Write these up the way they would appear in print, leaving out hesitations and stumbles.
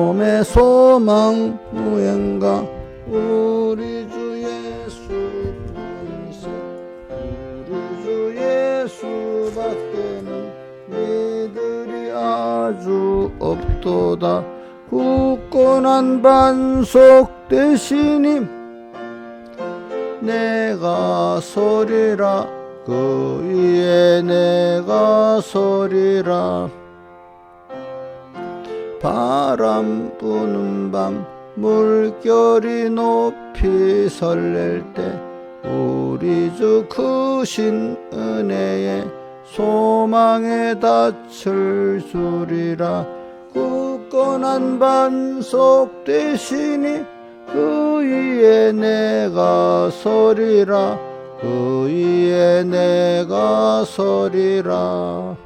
몸의 소망 무행가 우리 주 예수 보이세. 우리 주 예수 밖에는 믿으리 아주 없도다. 굳건한 반석 되시니 내가 서리라. 그 위에 내가 서리라. 바람 부는 밤 물결이 높이 설렐 때 우리 주 크신 은혜에 소망에 닻을 주리라. 굳건한 반석 되시니 그 위에 내가 서리라. 그 위에 내가 서리라.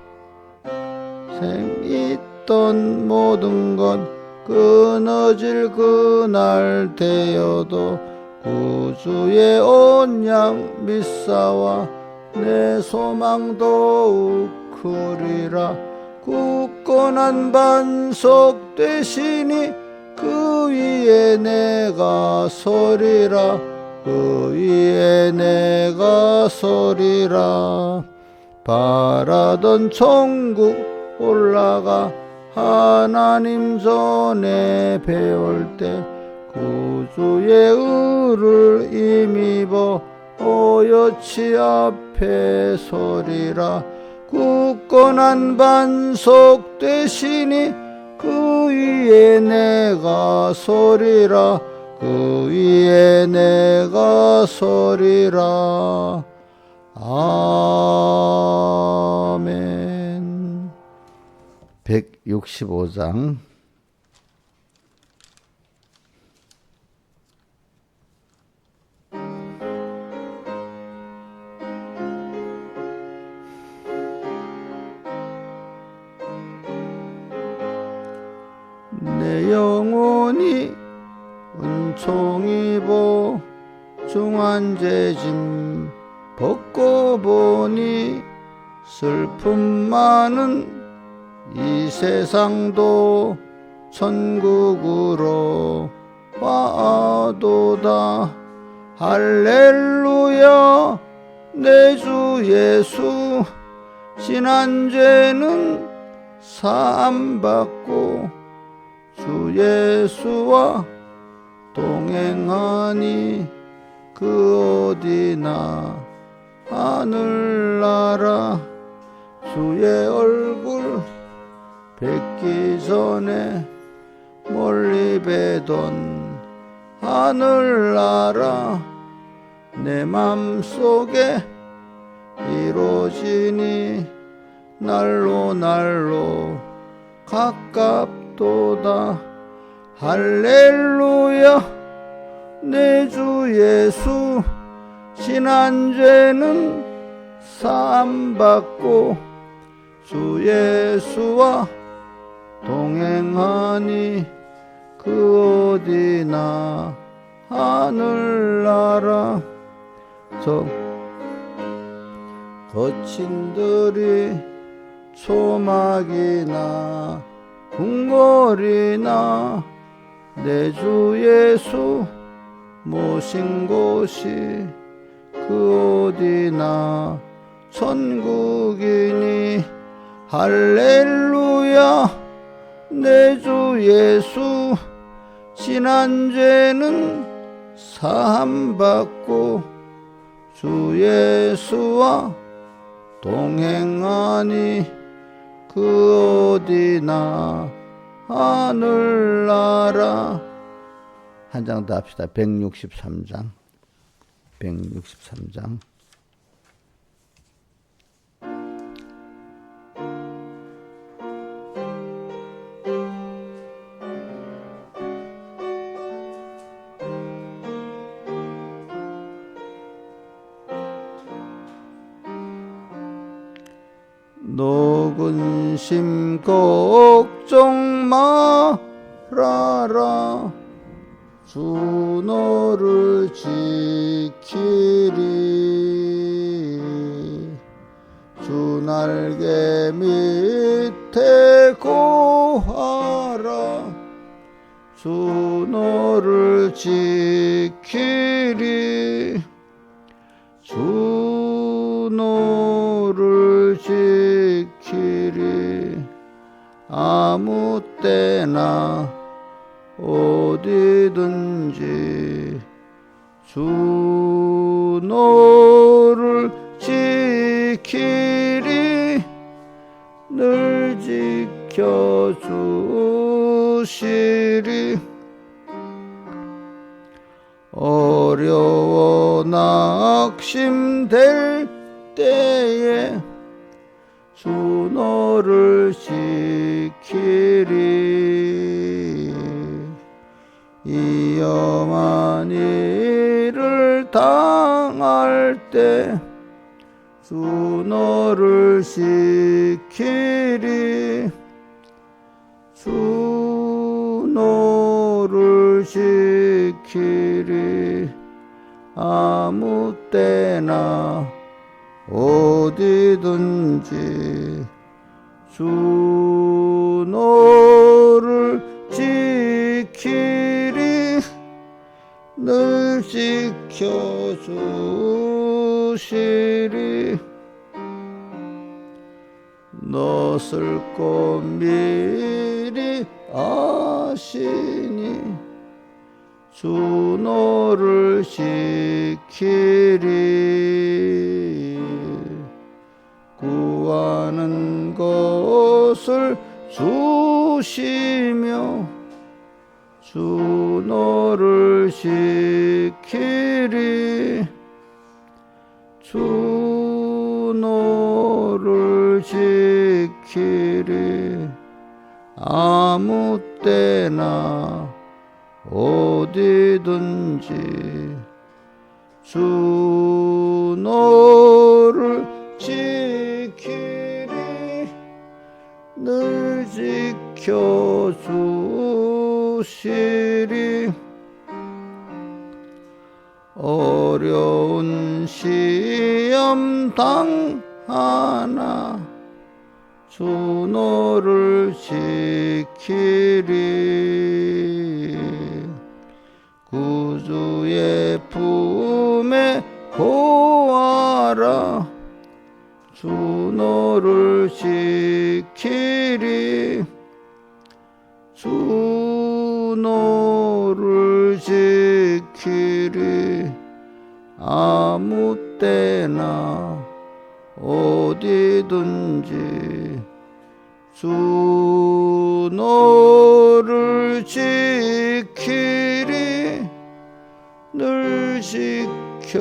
있던 모든 것 끊어질 그날 되어도 구주의 온양 믿사와 내 소망 더욱 크리라. 굳건한 반석 되시니 그 위에 내가 서리라. 그 위에 내가 서리라. 바라던 천국 올라가 하나님 전에 배울 때 구주의 의를 힘입어 오여치 앞에 서리라. 굳건한 반석 되시니 그 위에 내가 서리라. 그 위에 내가 서리라. 아멘. 165장 내 영혼이 은총 입어 중환제짐 벗고 보니 슬픔 많은 이 세상도 천국으로 와도다. 할렐루야. 내 주 예수 지난 죄는 사함받고 주 예수와 동행하니 그 어디나 하늘나라. 주의 얼굴 뵙기 전에 멀리 뵈던 하늘나라 내 맘속에 이루어지니 날로 날로 가깝도다. 할렐루야. 내 주 예수 지난 죄는 사함받고 주 예수와 동행하니 그 어디나 하늘나라. 저 거친들이 초막이나 궁궐이나 내 주 예수 모신 곳이 그 어디나 천국이니. 할렐루야. 내 주 예수 지난 죄는 사함받고 주 예수와 동행하니 그 어디나 하늘나라. 한 장 더 합시다. 163장 163장 노근심 걱정 말아라. 주 너를 지키리. 주 날개 밑에 거하라. 주 너를 지키리 주 너를 지키리 아무 때나 어디든지 주 너를 지키리 늘 지켜주시리 어려워 낙심될 때에 주 너를 지키리 위험한 일을 당할 때 주 너를 지키리 주 너를 지키리 아무 때나 어디든지 주 너를 지키리 늘 지켜주시리 너를 꼭 미리 아시니 주 너를 지키리 구하는 것을 주시며 주 너를 지키리 주 너를 지키리 아무 때나 어디든지 주 너를 지키리 늘 지켜주시리 어려운 시험 당하나 주 너를 지키리 구주의 품에 고아라 주 너를 지키리 주 너를 지키리 아무 때나 어디든지 주 너를 지키리 늘 지켜주시리.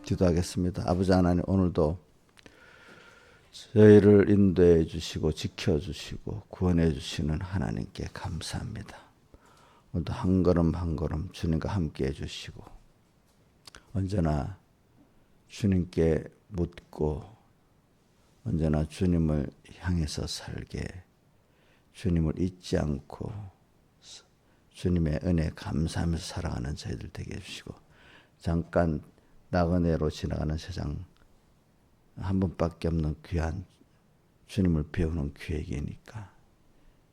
기도하겠습니다. 아버지 하나님, 오늘도 저희를 인도해 주시고 지켜주시고 구원해 주시는 하나님께 감사합니다. 오늘도 한 걸음 한 걸음 주님과 함께 해주시고 언제나 주님께 묻고 언제나 주님을 향해서 살게 주님을 잊지 않고 주님의 은혜에 감사하면서 살아가는 저희들 되게 해주시고 잠깐 나그네로 지나가는 세상 한 번밖에 없는 귀한 주님을 배우는 기회이니까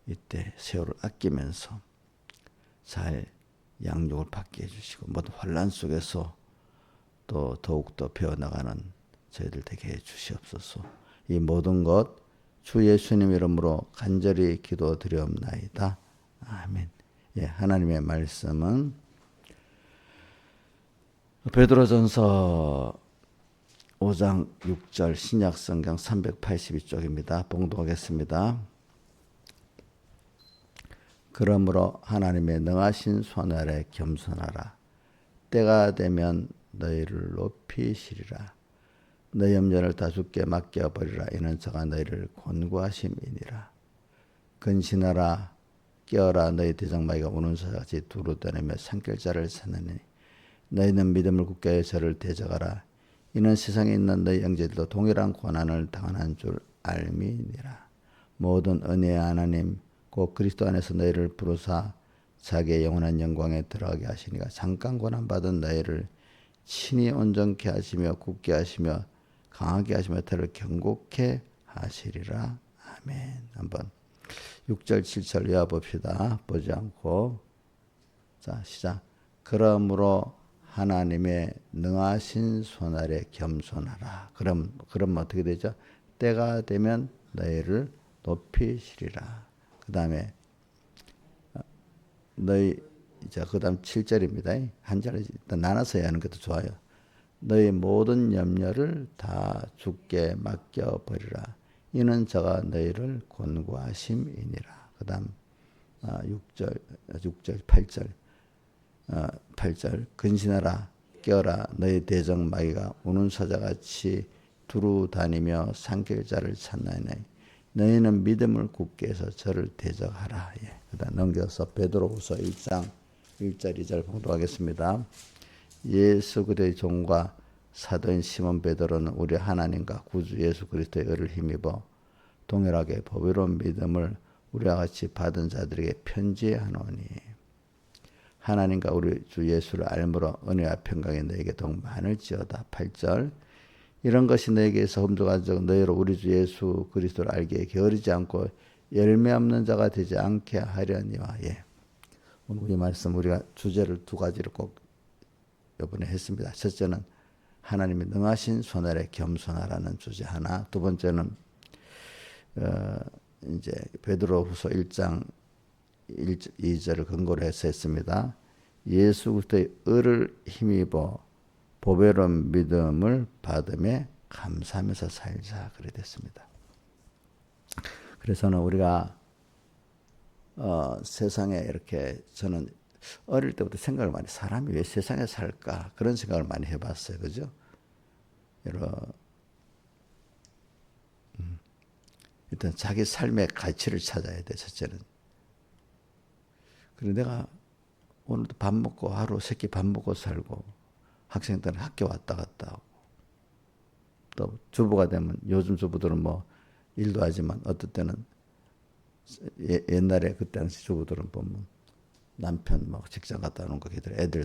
이때 세월을 아끼면서 잘 양육을 받게 해주시고 모든 환난 속에서 또 더욱더 배워나가는 저희들 되게 해주시옵소서. 이 모든 것 주 예수님 이름으로 간절히 기도드리옵나이다. 아멘. 예, 하나님의 말씀은 베드로전서 5장 6절 신약성경 382쪽입니다. 봉독하겠습니다. 그러므로 하나님의 능하신 손 아래 겸손하라. 때가 되면 너희를 높이시리라. 너희 염려를 다 주께 맡겨버리라. 이는 저가 너희를 권고하심이니라. 근신하라. 깨어라. 너희 대장마귀가 우는 소같이 두루 떠내며 산길자를 찾느니 너희는 믿음을 굳게 하여 저를 대적하라. 이는 세상에 있는 너희 형제들도 동일한 고난을 당하는 줄 알미니라. 모든 은혜의 하나님 곧 그리스도 안에서 너희를 부르사 자기의 영원한 영광에 들어가게 하시니가 잠깐 고난받은 너희를 친히 온전케 하시며 굳게 하시며 강하게 하시며 너희를 견고케 하시리라. 아멘. 한번 6절 7절 외워봅시다. 보지 않고. 자, 시작. 그러므로 하나님의 능하신 손 아래 겸손하라. 그럼 어떻게 되죠? 때가 되면 너희를 높이시리라. 그 다음에 그 다음 7절입니다. 한 절에 일단 나눠서 해야 하는 것도 좋아요. 너희 모든 염려를 다 주께 맡겨버리라. 이는 저가 너희를 권고하심이니라. 그 다음 6절 8절 근신하라 깨어라 너희 대적 마귀가 우는 사자같이 두루 다니며 산길자를 찾나니 너희는 믿음을 굳게 해서 저를 대적하라. 예. 그 다음 넘겨서 베드로후서 1장 1절 2절 봉독하겠습니다. 예수 그리스도의 종과 사도인 시몬 베드로는 우리 하나님과 구주 예수 그리스도의 의를 힘입어 동일하게 보배로운 믿음을 우리와 같이 받은 자들에게 편지하노니 하나님과 우리 주 예수를 알므로 은혜와 평강이 너에게 더욱 많을지어다. 8절 이런 것이 너에게서 흠족한 적 너희로 우리 주 예수 그리스도를 알기에 게으르지 않고 열매 없는 자가 되지 않게 하려니와. 예. 오늘 이 말씀 우리가 주제를 두 가지로 꼭 이번에 했습니다. 첫째는 하나님의 능하신 손 아래 겸손하라는 주제 하나. 두 번째는 이제 베드로후서 1장 2절을 근거로 해서 했습니다. 예수 그리스도의 의를 힘입어 보배로운 믿음을 받음에 감사하면서 살자. 그래 됐습니다. 그래서는 우리가 세상에 이렇게 저는 어릴 때부터 생각을 많이 사람이 왜 세상에 살까 그런 생각을 많이 해봤어요. 그죠? 일단 자기 삶의 가치를 찾아야 돼. 첫째는. 그리고 내가 오늘도 밥 먹고 하루 세끼 밥 먹고 살고 학생 때는 학교 왔다 갔다 하고 또 주부가 되면 요즘 주부들은 뭐 일도 하지만 어떨 때는 옛날에 그때 당시 주부들은 보면 남편 뭐 직장 갔다 오는 거 애들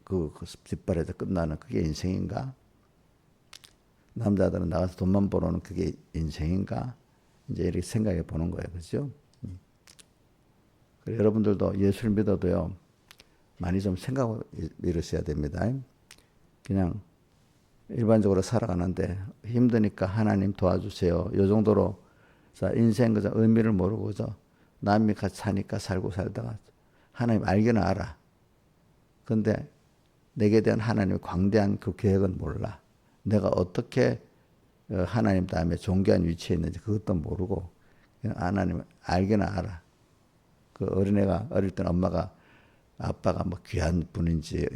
그 뒷발에서 끝나는 그게 인생인가? 남자들은 나가서 돈만 벌어오는 그게 인생인가? 이제 이렇게 생각해 보는 거예요. 그죠? 여러분들도 예수를 믿어도요, 많이 좀 생각을 이러셔야 됩니다. 그냥 일반적으로 살아가는데 힘드니까 하나님 도와주세요. 이 정도로 인생 그저 의미를 모르고 그저 남이 같이 사니까 살고 살다가 하나님 알기는 알아. 근데 내게 대한 하나님의 광대한 그 계획은 몰라. 내가 어떻게 하나님 다음에 존귀한 위치에 있는지 그것도 모르고 그냥 하나님 알기는 알아. 그 어린애가 어릴 땐 엄마가 아빠가 뭐 귀한 분인지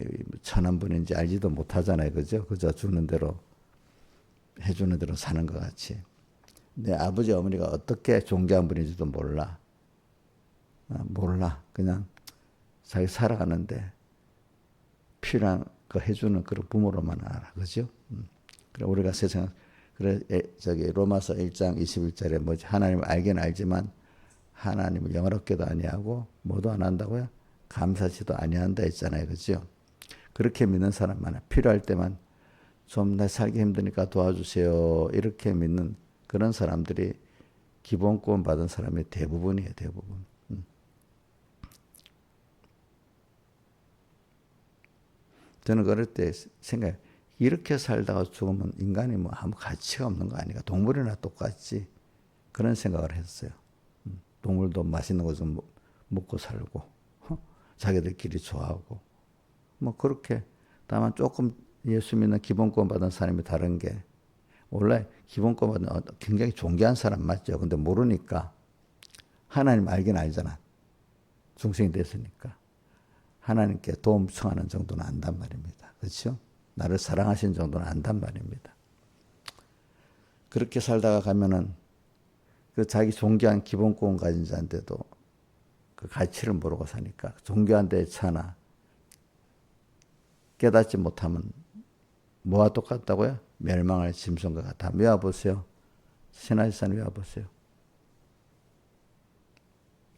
천한 분인지 알지도 못하잖아요. 그죠? 그저 주는 대로 해주는 대로 사는 것 같이. 내 아버지 어머니가 어떻게 존귀한 분인지도 몰라. 몰라. 그냥 자기 살아가는데 필요한 거 해주는 그런 부모로만 알아. 그죠? 그래 우리가 세상 그래 로마서 1장 21절에 뭐지? 하나님을 알긴 알지만 하나님을 영어롭게도 아니하고 뭐도 안 한다고요? 감사치도 아니한다 했잖아요. 그죠? 그렇게 믿는 사람 많아. 필요할 때만 좀 나 살기 힘드니까 도와주세요. 이렇게 믿는 그런 사람들이 기본권 받은 사람의 대부분이에요. 대부분. 저는 어릴 때 생각해 이렇게 살다가 죽으면 인간이 뭐 아무 가치가 없는 거 아닌가. 동물이나 똑같지. 그런 생각을 했어요. 동물도 맛있는 거 좀 먹고 살고 자기들끼리 좋아하고 뭐 그렇게 다만 조금 예수 믿는 기본권 받은 사람이 다른 게 원래 기본권 받은 굉장히 존귀한 사람 맞죠. 근데 모르니까 하나님 알긴 알잖아. 중생이 됐으니까 하나님께 도움 청하는 정도는 안단 말입니다. 그렇죠? 나를 사랑하시는 정도는 안단 말입니다. 그렇게 살다가 가면은 그 자기 존귀한 기본권 가진 자인데도 그 가치를 모르고 사니까 존귀한 데에 차나 깨닫지 못하면 뭐와 똑같다고요? 멸망할 짐승과 같아. 외워보세요. 신하시산 외워보세요.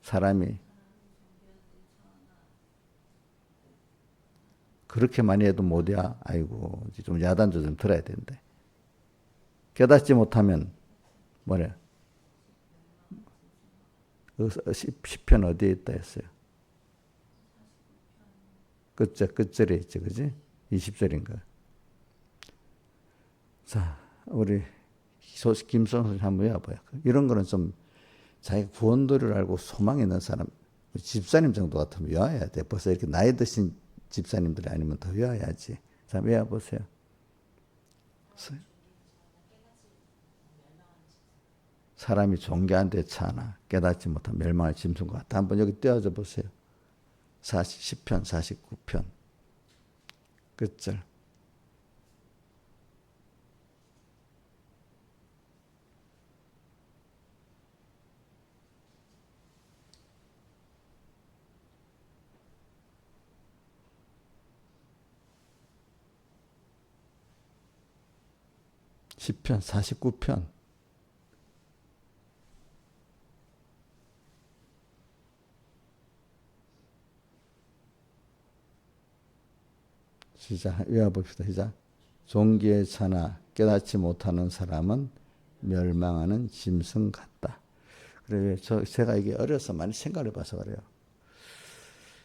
사람이 그렇게 많이 해도 못이야. 아이고 좀 야단도 좀 들어야 된대. 깨닫지 못하면 뭐래? 그 시편 어디에 있다 했어요? 끝절에 있지, 그지? 20절인가? 자, 우리 김성 선생 한번 외워봐요. 이런 거는 좀 자기가 구원도를 알고 소망이 있는 사람, 집사님 정도 같으면 외워야 돼. 벌써 이렇게 나이 드신 집사님들이 아니면 더 외워야지. 자, 외워보세요. 사람이 존귀한 데 차나 깨닫지 못한 멸망할 짐승과 같다. 한번 여기 떼어져 보세요. 10편 49편 끝절. 시편 49편. 시작, 외워봅시다. 시작. 종기의 차나 깨닫지 못하는 사람은 멸망하는 짐승 같다. 그래, 제가 이게 어려서 많이 생각을 해봐서 그래요.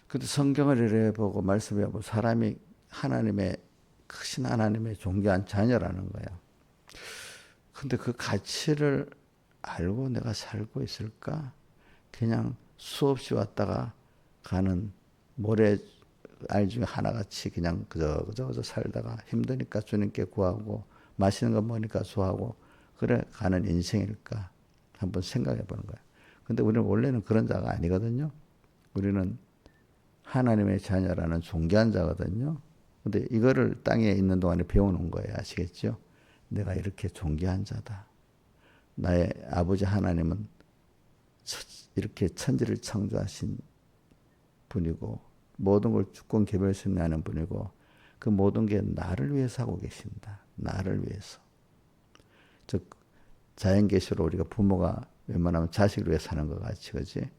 근데 성경을 이래 보고 말씀해 보고 사람이 하나님의, 크신 하나님의 존귀한 자녀라는 거예요. 근데 그 가치를 알고 내가 살고 있을까? 그냥 수없이 왔다가 가는 모래 알 중에 하나같이 그냥 그저 살다가 힘드니까 주님께 구하고 맛있는 거 먹으니까 좋아하고 그래 가는 인생일까? 한번 생각해 보는 거예요. 근데 우리는 원래는 그런 자가 아니거든요. 우리는 하나님의 자녀라는 존귀한 자거든요. 근데 이거를 땅에 있는 동안에 배워놓은 거예요. 아시겠죠? 내가 이렇게 존귀한 자다. 나의 아버지 하나님은 이렇게 천지를 창조하신 분이고 모든 걸 주권 개별승리하는 분이고 그 모든 게 나를 위해서 하고 계신다. 나를 위해서. 즉 자연계시로 우리가 부모가 웬만하면 자식을 위해서 사는 것 같이, 그지?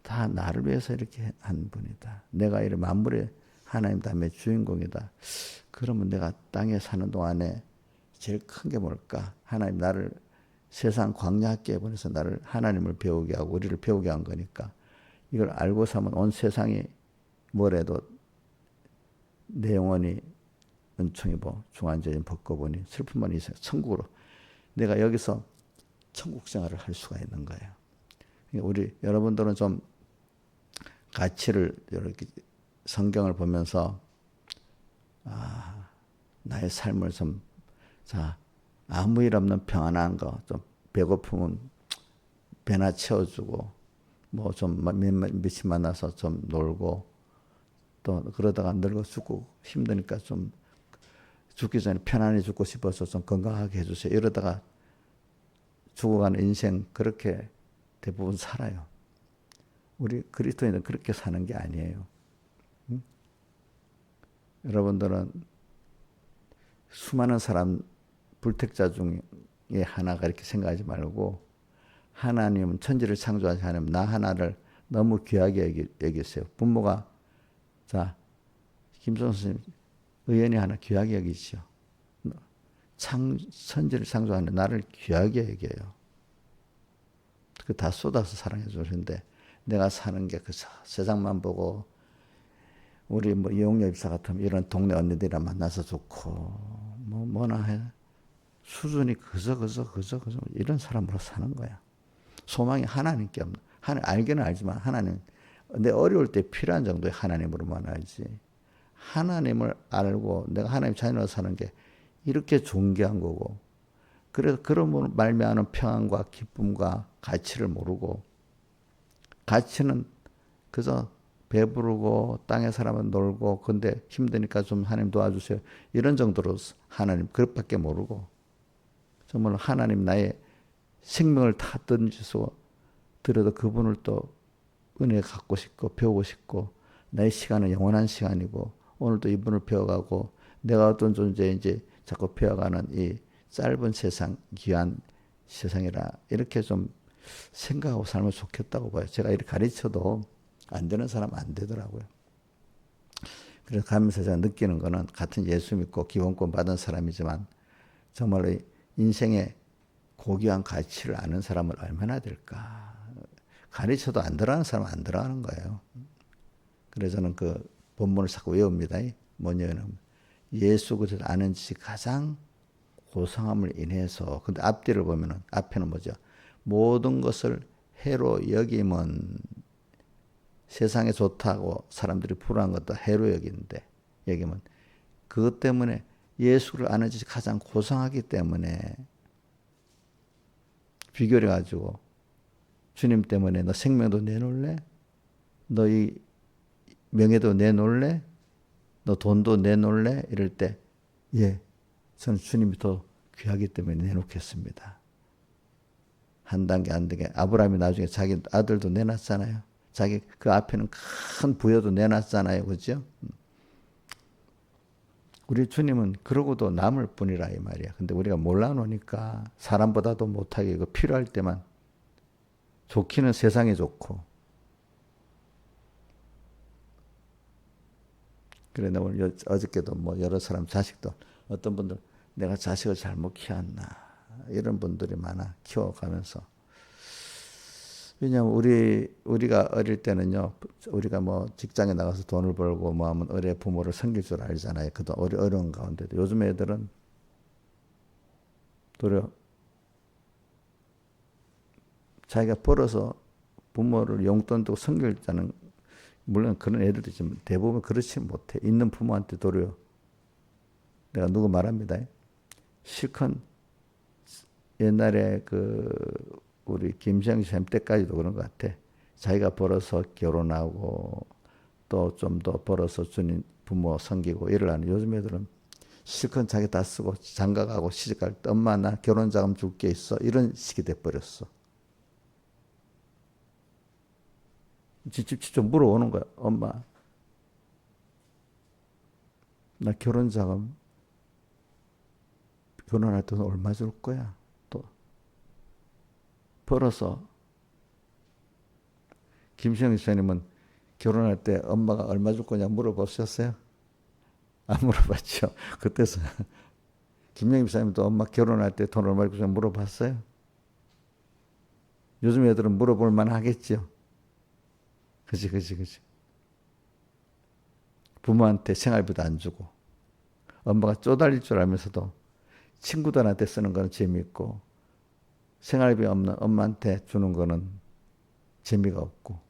다 나를 위해서 이렇게 한 분이다. 내가 이 만물의 하나님 다음에 주인공이다. 그러면 내가 땅에 사는 동안에 제일 큰 게 뭘까? 하나님 나를 세상 광야학교에 보내서 나를 하나님을 배우게 하고 우리를 배우게 한 거니까 이걸 알고 사면 온 세상이 뭐래도 내 영혼이 은총이 중환자인 벗고보니 슬픔만 있어요. 천국으로. 내가 여기서 천국 생활을 할 수가 있는 거예요. 우리 여러분들은 좀 가치를 이렇게 성경을 보면서 나의 삶을 좀 아무 일 없는 평안한 거, 좀 배고프면 배나 채워주고 뭐 좀 며칠 만나서 좀 놀고 또 그러다가 늙어 죽고 힘드니까 좀 죽기 전에 편안히 죽고 싶어서 좀 건강하게 해주세요. 이러다가 죽어가는 인생 그렇게 대부분 살아요. 우리 그리스도인은 그렇게 사는 게 아니에요. 응? 여러분들은 수많은 사람 불택자 중에 하나가 이렇게 생각하지 말고 하나님은 천지를 창조하신 하나님 나 하나를 너무 귀하게 여기세요. 부모가 김성 선생님 의원이 하나 귀하게 여기죠. 천지를 창조하는 나를 귀하게 여겨요. 그 다 쏟아서 사랑해 주는데 내가 사는 게 그 세상만 보고 우리 뭐 이용여 입사 같으면 이런 동네 언니들이랑 만나서 좋고 뭐나 해 수준이 그저 이런 사람으로 사는 거야. 소망이 하나님께 없는. 알기는 알지만 하나님 내 어려울 때 필요한 정도의 하나님으로만 알지. 하나님을 알고 내가 하나님 자녀로 사는 게 이렇게 존귀한 거고 그래서 그런 말미암은 평안과 기쁨과 가치를 모르고 가치는 그저 배부르고 땅에 사람은 놀고 근데 힘드니까 좀 하나님 도와주세요. 이런 정도로 하나님 그것밖에 모르고 정말 하나님 나의 생명을 다 던지고 들어도 그분을 또 은혜 갖고 싶고 배우고 싶고 나의 시간은 영원한 시간이고 오늘도 이분을 배워가고 내가 어떤 존재인지 자꾸 배워가는 이 짧은 세상 귀한 세상이라 이렇게 좀 생각하고 살면 좋겠다고 봐요. 제가 이렇게 가르쳐도 안 되는 사람 안 되더라고요. 그래서 가면서 제가 느끼는 거는 같은 예수 믿고 기본권 받은 사람이지만 정말로 인생의 고귀한 가치를 아는 사람은 얼마나 될까. 가르쳐도 안 들어가는 사람은 안 들어가는 거예요. 그래서 저는 그 본문을 자꾸 외웁니다. 뭐냐면 예수 그리스도를 아는 지식이 가장 고상함을 인해서. 근데 앞뒤를 보면은 앞에는 뭐죠? 모든 것을 해로 여김은 세상에 좋다고 사람들이 불안한 것도 해로 여기는데 여기면 그것 때문에 예수를 아는 지식이 가장 고상하기 때문에 비교를 가지고 주님 때문에 너 생명도 내놓을래? 너 이 명예도 내놓을래? 너 돈도 내놓을래? 이럴 때 예, 저는 주님이 더 귀하기 때문에 내놓겠습니다. 한 단계 한 단계. 아브라함이 나중에 자기 아들도 내놨잖아요. 자기 그 앞에는 큰 부여도 내놨잖아요. 그죠? 우리 주님은 그러고도 남을 뿐이라 이 말이야. 근데 우리가 몰라놓으니까 사람보다도 못하게 이거 필요할 때만 좋기는 세상에 좋고. 그래, 나 오늘 어저께도 뭐 여러 사람 자식도 어떤 분들 내가 자식을 잘못 키웠나 이런 분들이 많아 키워가면서. 왜냐하면 우리가 어릴 때는요, 우리가 뭐 직장에 나가서 돈을 벌고 뭐 하면 어려 부모를 섬길 줄 알잖아요. 그도 어려운 가운데도 요즘 애들은 도리어 자기가 벌어서 부모를 용돈 두고 섬길자는, 물론 그런 애들도 있지만 대부분 그렇지 못해. 있는 부모한테 도리어 내가 누구 말합니다. 실컷 옛날에 그 우리 김시영 쌤 때까지도 그런 것 같아. 자기가 벌어서 결혼하고 또 좀 더 벌어서 주님 부모 섬기고 이러려는. 요즘 애들은 실컷 자기 다 쓰고 장가가고 시집갈 때 엄마 나 결혼 자금 줄 게 있어 이런 식이 돼버렸어. 직접 물어오는 거야. 엄마 나 결혼 자금 결혼할 때 얼마 줄 거야? 또 벌어서. 김시영 집사님은 결혼할 때 엄마가 얼마 줄 거냐 물어보셨어요? 안 물어봤죠. 그때서 김영희 집사님도 엄마 결혼할 때 돈 얼마 줄 거냐 물어봤어요? 요즘 애들은 물어볼 만 하겠죠. 그치. 부모한테 생활비도 안 주고 엄마가 쪼달릴 줄 알면서도 친구들한테 쓰는 거는 재미있고 생활비 없는 엄마한테 주는 거는 재미가 없고.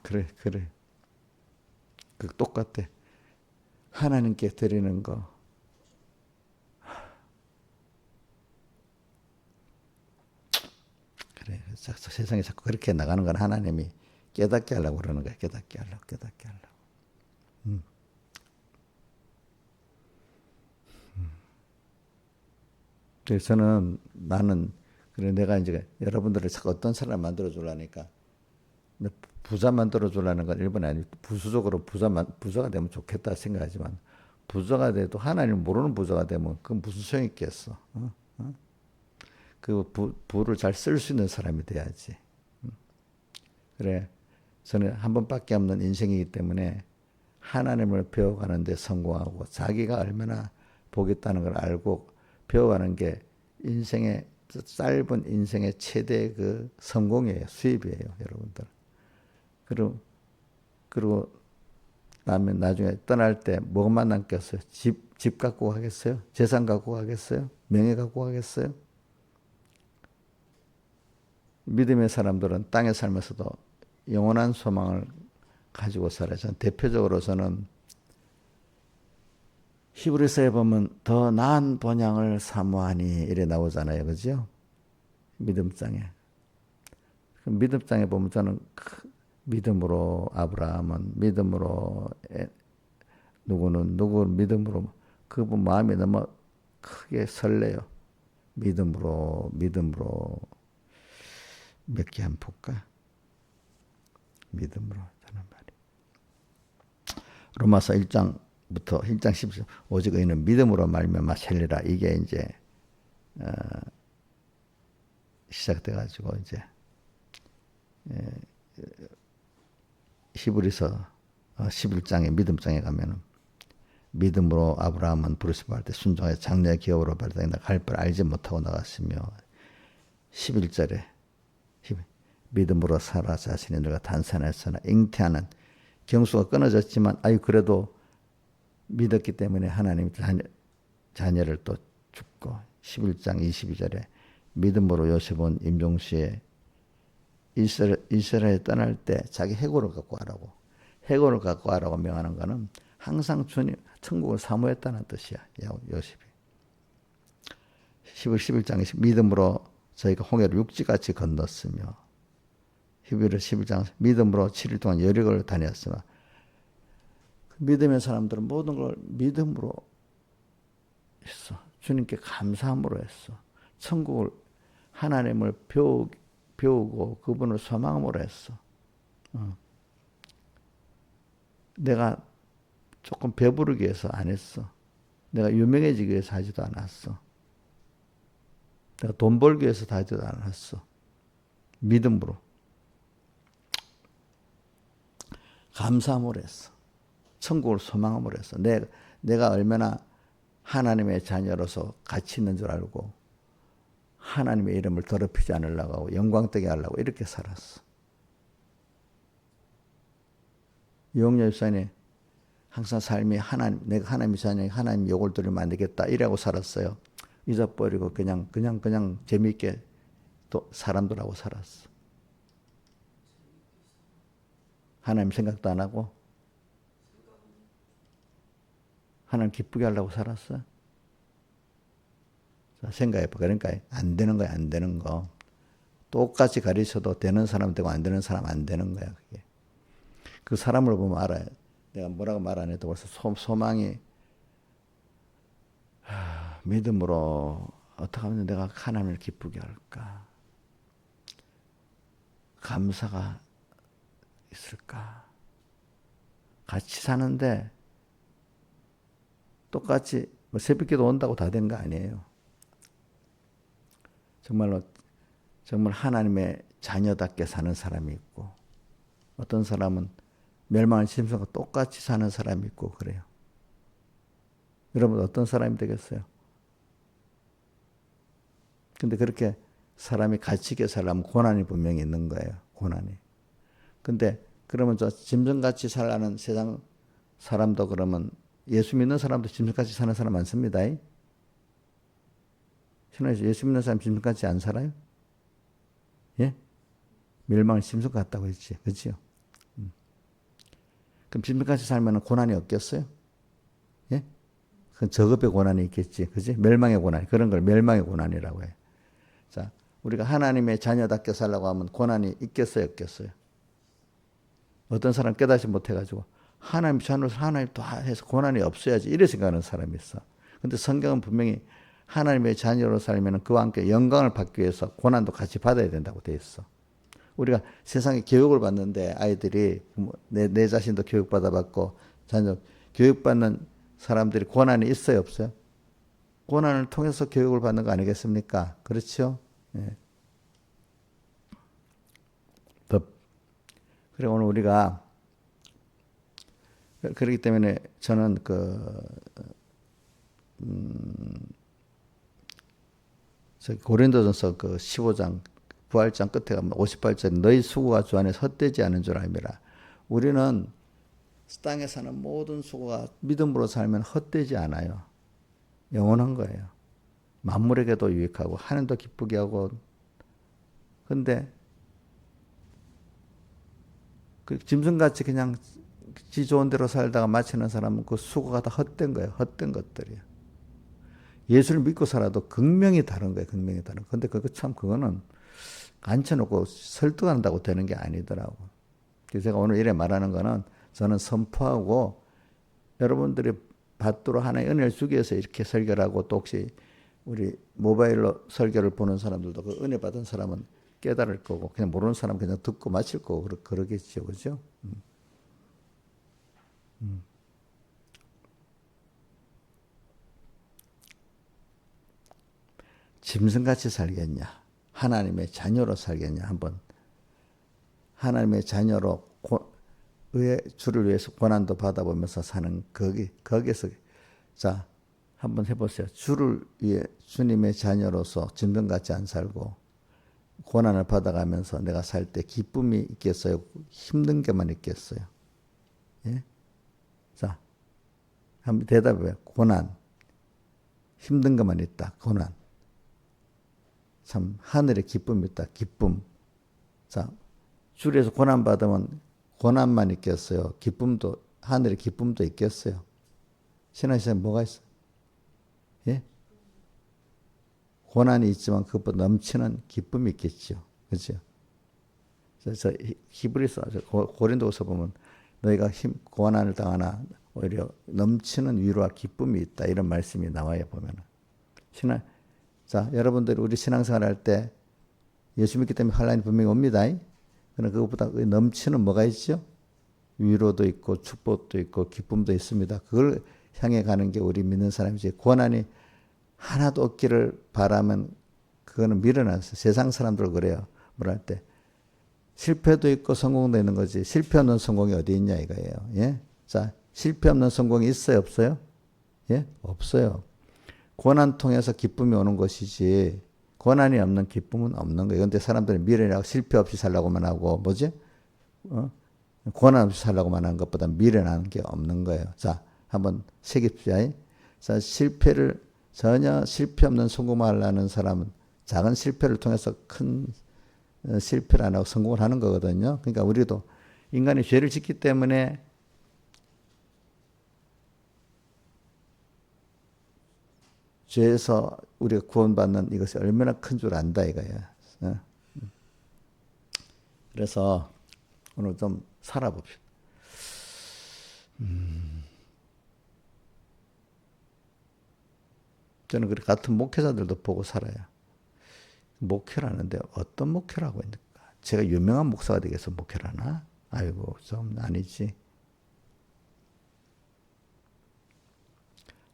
그래. 그 똑같아. 하나님께 드리는 거. 그래. 세상에 자꾸 그렇게 나가는 건 하나님이 깨닫게 하려고 그러는 거야. 깨닫게 하려고. 그래서 나는 그래 내가 이제 여러분들을 자꾸 어떤 사람 만들어 주려니까 부자 만들어 주려는 건 일본 아니고 부수적으로 부자가 되면 좋겠다 생각하지만 부자가 돼도 하나님 모르는 부자가 되면 그건 무슨 소용이 있겠어. 그 부를 잘 쓸 수 있는 사람이 돼야지. 그래 저는 한 번밖에 없는 인생이기 때문에 하나님을 배워가는 데 성공하고 자기가 얼마나 복이 있다는 걸 알고 배워가는 게 인생의 짧은 인생의 최대 그 성공이에요. 수입이에요. 여러분들. 그리고 나중에 떠날 때 뭐만 남겠어요? 집 갖고 가겠어요? 재산 갖고 가겠어요? 명예 갖고 가겠어요? 믿음의 사람들은 땅에 살면서도 영원한 소망을 가지고 살아요. 대표적으로 저는 히브리서에 보면 더 나은 번향을 사모하니 이래 나오잖아요. 그죠? 믿음장에. 믿음장에 보면 저는 믿음으로 아브라함은 믿음으로 누구는 믿음으로 그분 마음이 너무 크게 설레요. 믿음으로 몇 개 한번 볼까? 믿음으로 하는 말이. 로마서 1장부터 1장 10절 오직 의인은 믿음으로 말미암아 살리라. 이게 이제 시작돼 가지고 이제 히브리서 11장에 믿음장에 가면은 믿음으로 아브라함은 부르심을 때 순종해 장래의 기업으로 발당한다 할 걸 알지 못하고 나갔으며 11절에 믿음으로 살아 자신이 누가 단산했으나 잉태하는 경수가 끊어졌지만 그래도 믿었기 때문에 하나님 자녀를 또 줍고 11장 22절에 믿음으로 요셉은 임종시에 이스라엘에 떠날 때 자기 해골을 갖고 가라고 해골을 갖고 가라고 명하는 것은 항상 주님 천국을 사모했다는 뜻이야. 요셉이 11장에 믿음으로 저희가 홍해를 육지같이 건넜으며 히브리서 11장 믿음으로 7일 동안 여리고를 다녔으며 믿음의 사람들은 모든 걸 믿음으로 했어. 주님께 감사함으로 했어. 천국을 하나님을 배우고 그분을 소망함으로 했어. 내가 조금 배부르기 위해서 안 했어. 내가 유명해지기 위해서 하지도 않았어. 내가 돈 벌기 위해서 하지도 않았어. 믿음으로. 감사함으로 했어. 천국을 소망함으로 했어. 내가 얼마나 하나님의 자녀로서 가치 있는 줄 알고 하나님의 이름을 더럽히지 않으려고 하고 영광되게 하려고 이렇게 살았어. 이용렬 집사님 항상 삶이 내가 하나님의 자녀니 하나님 욕을 들으면 안 되겠다 이라고 살았어요. 잊어버리고 그냥 재미있게 또 사람들하고 살았어. 하나님 생각도 안 하고 하나님 기쁘게 하려고 살았어. 자, 생각해봐. 그러니까 안 되는 거야, 안 되는 거. 똑같이 가르쳐도 되는 사람 되고 안 되는 사람 안 되는 거야, 그게. 그 사람을 보면 알아요. 내가 뭐라고 말 안 해도 벌써 소망이 믿음으로 어떻게 하면 내가 하나님을 기쁘게 할까? 감사가 있을까? 같이 사는데 똑같이 새벽기도 온다고 다 된 거 아니에요. 정말 하나님의 자녀답게 사는 사람이 있고 어떤 사람은 멸망을 심성과 똑같이 사는 사람이 있고 그래요. 여러분 어떤 사람이 되겠어요? 근데 그렇게 사람이 가치 있게 살려면 고난이 분명히 있는 거예요. 고난이. 근데 그러면 저 짐승같이 살라는 세상 사람도 그러면 예수 믿는 사람도 짐승같이 사는 사람 많습니다. 신앙에서 예수 믿는 사람 짐승같이 안 살아요? 예? 멸망을 짐승 같다고 했지. 그렇죠? 그럼 짐승같이 살면 고난이 없겠어요? 예? 그 저급의 고난이 있겠지. 그지? 멸망의 고난. 그런 걸 멸망의 고난이라고 해. 자, 우리가 하나님의 자녀답게 살라고 하면 고난이 있겠어요? 없겠어요? 어떤 사람 깨닫지 못해가지고 하나님 자녀로서 하나님 다 해서 고난이 없어야지 이래 생각하는 사람이 있어. 근데 성경은 분명히 하나님의 자녀로 살면 그와 함께 영광을 받기 위해서 고난도 같이 받아야 된다고 돼 있어. 우리가 세상에 교육을 받는데 아이들이 내 자신도 교육받아 받고 자녀 교육받는 사람들이 고난이 있어요, 없어요? 고난을 통해서 교육을 받는 거 아니겠습니까? 그렇죠? 예. 그래 오늘 우리가 그렇기 때문에 저는 고린도전서 15장 부활장 끝에 가면 58절 너희 수고가 주 안에서 헛되지 않은 줄 알미라. 우리는 땅에 사는 모든 수고가 믿음으로 살면 헛되지 않아요. 영원한 거예요. 만물에게도 유익하고 하나님도 기쁘게 하고. 근데 그 짐승같이 그냥 지 좋은 대로 살다가 마치는 사람은 그 수고가 다 헛된 거예요. 헛된 것들이에요. 예수를 믿고 살아도 극명히 다른 거예요. 극명히 다른. 근데 그거는 앉혀놓고 설득한다고 되는 게 아니더라고. 그래서 제가 오늘 이래 말하는 거는 저는 선포하고 여러분들이 받도록 하나의 은혜를 주기 위해서 이렇게 설교를 하고 또 혹시 우리 모바일로 설교를 보는 사람들도 그 은혜 받은 사람은 깨달을 거고 그냥 모르는 사람은 그냥 듣고 마칠 거고 그러겠죠. 그죠? 짐승같이 살겠냐? 하나님의 자녀로 살겠냐? 한번 하나님의 자녀로 주를 위해서 고난도 받아보면서 사는 거기서 자 한번 해보세요. 주를 위해 주님의 자녀로서 짐승같이 안 살고 고난을 받아가면서 내가 살 때 기쁨이 있겠어요? 힘든 게만 있겠어요? 예? 자 한번 대답해요. 고난 힘든 것만 있다. 고난 참 하늘의 기쁨이 있다. 기쁨. 자 주를 위해서 고난 받으면 고난만 있겠어요? 기쁨도 하늘의 기쁨도 있겠어요? 신앙생활 뭐가 있어요? 예? 고난이 있지만 그것보다 넘치는 기쁨이 있겠죠. 그렇죠? 그래서 히브리서 고린도서 보면 너희가 고난을 당하나 오히려 넘치는 위로와 기쁨이 있다 이런 말씀이 나와요 보면은. 자 여러분들이 우리 신앙생활 할 때 예수 믿기 때문에 환난이 분명히 옵니다. 그러나 그것보다 넘치는 뭐가 있죠? 위로도 있고 축복도 있고 기쁨도 있습니다. 그걸 향해 가는 게 우리 믿는 사람이지. 고난이 하나도 없기를 바라면 그거는 미련하세요. 세상 사람들 그래요. 뭘 할 때. 실패도 있고 성공도 있는 거지. 실패 없는 성공이 어디 있냐 이거예요. 예? 자, 실패 없는 성공이 있어요, 없어요? 예? 없어요. 고난 통해서 기쁨이 오는 것이지. 고난이 없는 기쁨은 없는 거예요. 그런데 사람들은 미련하고 실패 없이 살라고만 하고 뭐지? 고난 없이 살라고만 하는 것보다 미련한 게 없는 거예요. 자, 한번 새깁시다. 자, 전혀 실패 없는 성공을 하려는 사람은 작은 실패를 통해서 큰 실패를 안 하고 성공을 하는 거거든요. 그러니까 우리도 인간이 죄를 짓기 때문에 죄에서 우리가 구원받는 이것이 얼마나 큰 줄 안다 이거야. 그래서 오늘 좀 살아봅시다. 저는 그렇게 같은 목회자들도 보고 살아요. 목회를 하는데 어떤 목회를 하고 있는가? 제가 유명한 목사가 되겠어 목회를 하나? 아이고 좀 아니지.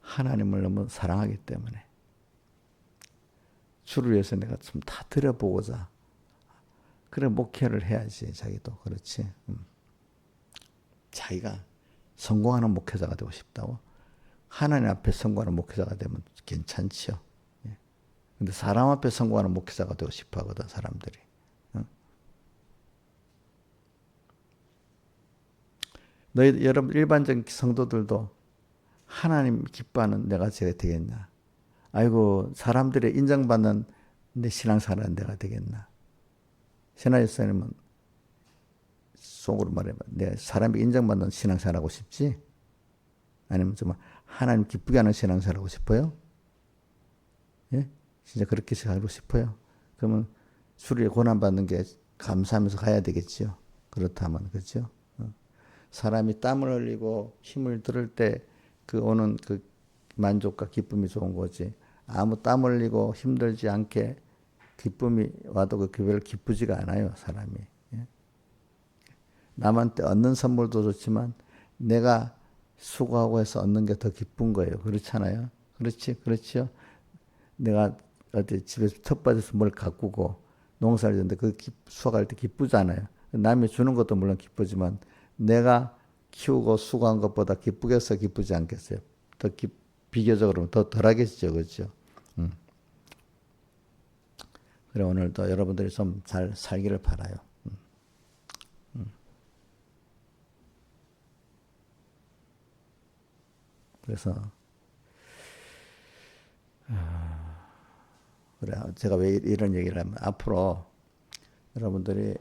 하나님을 너무 사랑하기 때문에 주를 위해서 내가 좀 다 드려보고자 그래 목회를 해야지 자기도 그렇지. 자기가 성공하는 목회자가 되고 싶다고 하나님 앞에 성공하는 목회자가 되면 괜찮지요. 근데 사람 앞에 성공하는 목회자가 되고 싶어 하거든 사람들이. 여러분 일반적인 성도들도 하나님 기뻐하는 내가 제가 되겠나? 아이고 사람들의 인정받는 내 신앙생활은 내가 되겠나? 신하였사님은 속으로 말해봐. 내가 사람이 인정받는 신앙생활하고 싶지? 아니면 정말 하나님 기쁘게 하는 신앙생활하고 싶어요? 예? 진짜 그렇게 살고 싶어요? 그러면 주를 고난받는 게 감사하면서 가야 되겠지요. 그렇다면 그렇죠? 사람이 땀을 흘리고 힘을 들을 때 그 오는 그 만족과 기쁨이 좋은 거지. 아무 땀 흘리고 힘들지 않게 기쁨이 와도 그 별로 기쁘지가 않아요, 사람이. 예? 남한테 얻는 선물도 좋지만 내가 수고하고 해서 얻는 게 더 기쁜 거예요. 그렇잖아요. 그렇지요. 내가 어디 집에서 텃밭에서 뭘 가꾸고 농사를 짓는데 그 수확할 때 기쁘잖아요. 남이 주는 것도 물론 기쁘지만 내가 키우고 수고한 것보다 기쁘겠어, 기쁘지 않겠어요? 더 비교적으로 더 덜하겠죠, 그렇죠? 그래 오늘도 여러분들이 좀 잘 살기를 바라요. 그래서 그래 제가 왜 이런 얘기를 하면 앞으로 여러분들이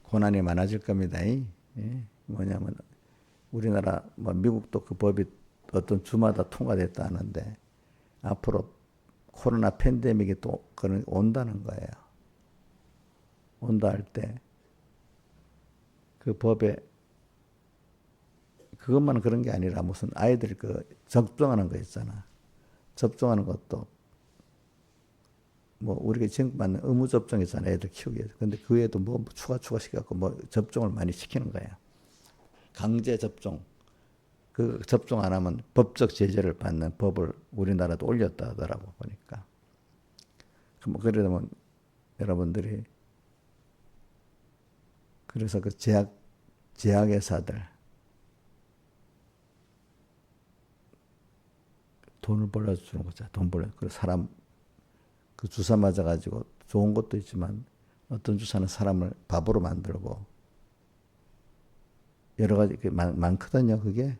고난이 많아질 겁니다. 예? 뭐냐면 우리나라 뭐 미국도 그 법이 어떤 주마다 통과됐다 하는데 앞으로 코로나 팬데믹이 또 온다는 거예요. 온다 할 때 그 법에 그것만 그런 게 아니라 무슨 아이들 그 접종하는 거 있잖아. 접종하는 것도 뭐 우리가 지금 받는 의무 접종 있잖아. 애들 키우기 위해서. 근데 그 외에도 뭐 추가 시켜갖고 뭐 접종을 많이 시키는 거예요. 강제 접종. 그 접종 안 하면 법적 제재를 받는 법을 우리나라도 올렸다 하더라고 보니까. 그러면 여러분들이 그래서 그 제약회사들 돈을 벌어주는 거죠. 돈 벌어. 그 사람 그 주사 맞아가지고 좋은 것도 있지만 어떤 주사는 사람을 바보로 만들고 여러 가지 많거든요. 그게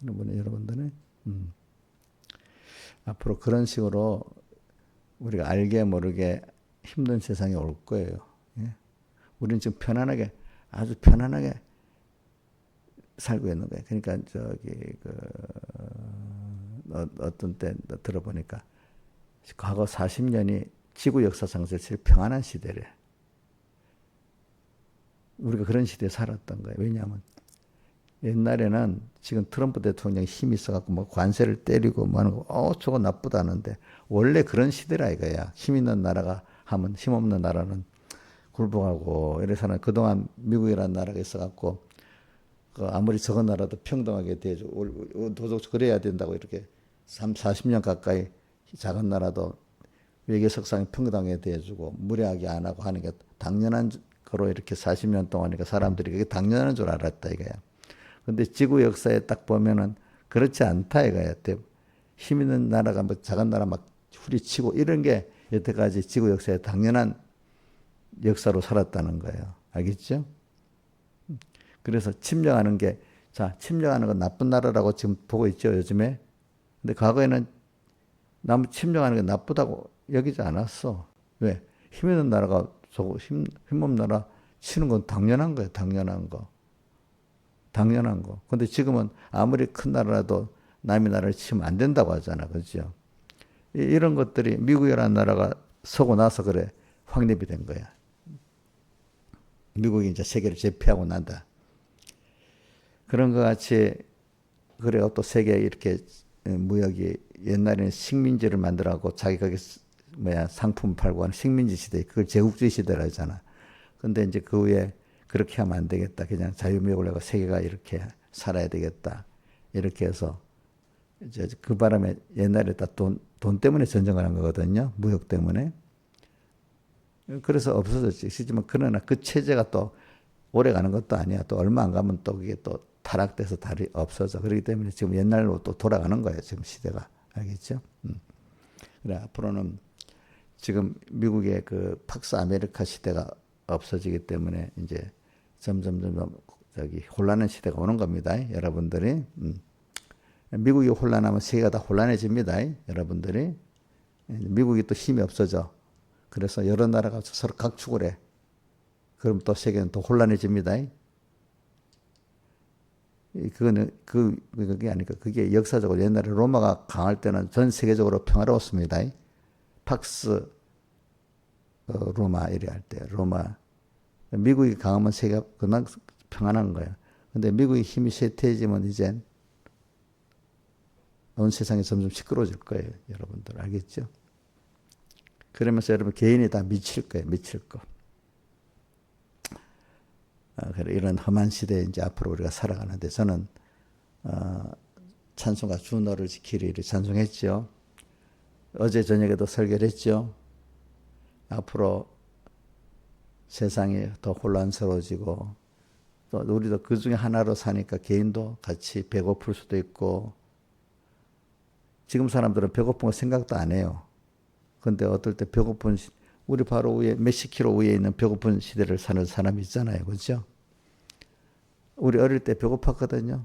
여러분들은 앞으로 그런 식으로 우리가 알게 모르게 힘든 세상이 올 거예요. 예? 우리는 지금 편안하게 아주 편안하게 살고 있는 거예요. 그러니까 어떤 때 들어보니까 과거 40년이 지구 역사상에서 제일 평안한 시대래. 우리가 그런 시대에 살았던 거예요. 왜냐하면 옛날에는 지금 트럼프 대통령이 힘이 있어갖고 뭐 관세를 때리고 뭐 하는 거, 저거 나쁘다는데 원래 그런 시대라 이거야. 힘 있는 나라가 하면 힘 없는 나라는 굴복하고 이래서는 그동안 미국이라는 나라가 있어갖고 아무리 적은 나라도 평등하게 대해주고 도덕 그래야 된다고 이렇게 40년 가까이 작은 나라도 외교 석상이 평등하게 대해주고 무례하게 안 하고 하는 게 당연한 거로 이렇게 40년 동안이니까 사람들이 그게 당연한 줄 알았다 이거야. 근데 지구 역사에 딱 보면은 그렇지 않다 이거야. 힘 있는 나라가 뭐 작은 나라 막 후리치고 이런 게 여태까지 지구 역사에 당연한 역사로 살았다는 거예요. 알겠죠? 그래서 침략하는 게, 침략하는 건 나쁜 나라라고 지금 보고 있죠, 요즘에. 근데 과거에는 남 침략하는 게 나쁘다고 여기지 않았어. 왜? 힘 있는 나라가 힘 없는 나라 치는 건 당연한 거예요, 당연한 거. 당연한 거. 근데 지금은 아무리 큰 나라라도 남의 나라를 치면 안 된다고 하잖아. 그죠? 이런 것들이 미국이라는 나라가 서고 나서 그래 확립이 된 거야. 미국이 이제 세계를 제패하고 난다. 그런 것 같이 그래요. 또 세계 이렇게 무역이 옛날에는 식민지를 만들어갖고 자기 거기 상품 팔고 하는 식민지 시대, 그걸 제국주의 시대라 하잖아. 근데 이제 그 후에 그렇게 하면 안 되겠다. 그냥 자유무역을 하고 세계가 이렇게 살아야 되겠다. 이렇게 해서 이제 그 바람에 옛날에 다 돈 때문에 전쟁을 한 거거든요. 무역 때문에. 그래서 없어졌지. 하지만 그러나 그 체제가 또 오래 가는 것도 아니야. 또 얼마 안 가면 또 그게 또 타락돼서 다리 없어져. 그렇기 때문에 지금 옛날로 또 돌아가는 거예요. 지금 시대가. 알겠죠? 그래, 앞으로는 지금 미국의 그 팍스 아메리카 시대가 없어지기 때문에 이제 점점 혼란한 시대가 오는 겁니다. 여러분들이. 미국이 혼란하면 세계가 다 혼란해집니다. 여러분들이. 미국이 또 힘이 없어져. 그래서 여러 나라가 서로 각축을 해. 그럼 또 세계는 더 혼란해집니다. 그거는 그게 아니까 그게 역사적으로 옛날에 로마가 강할 때는 전 세계적으로 평화로웠습니다. 팍스 로마 이래 할 때 로마 미국이 강하면 세계가 그만 평안한 거예요. 근데 미국의 힘이 쇠퇴해지면 이젠 온 세상이 점점 시끄러워질 거예요. 여러분들 알겠죠? 그러면서 여러분 개인이 다 미칠 거예요. 미칠 거. 이런 험한 시대에 이제 앞으로 우리가 살아가는데 저는 찬송가 주 너를 지키리를 찬송했죠. 어제 저녁에도 설교를 했죠. 앞으로 세상이 더 혼란스러워지고 또 우리도 그 중에 하나로 사니까 개인도 같이 배고플 수도 있고 지금 사람들은 배고픈 거 생각도 안 해요. 근데 어떨 때 배고픈 우리 바로 위에 몇십 킬로 위에 있는 배고픈 시대를 사는 사람이 있잖아요. 그렇죠? 우리 어릴 때 배고팠거든요.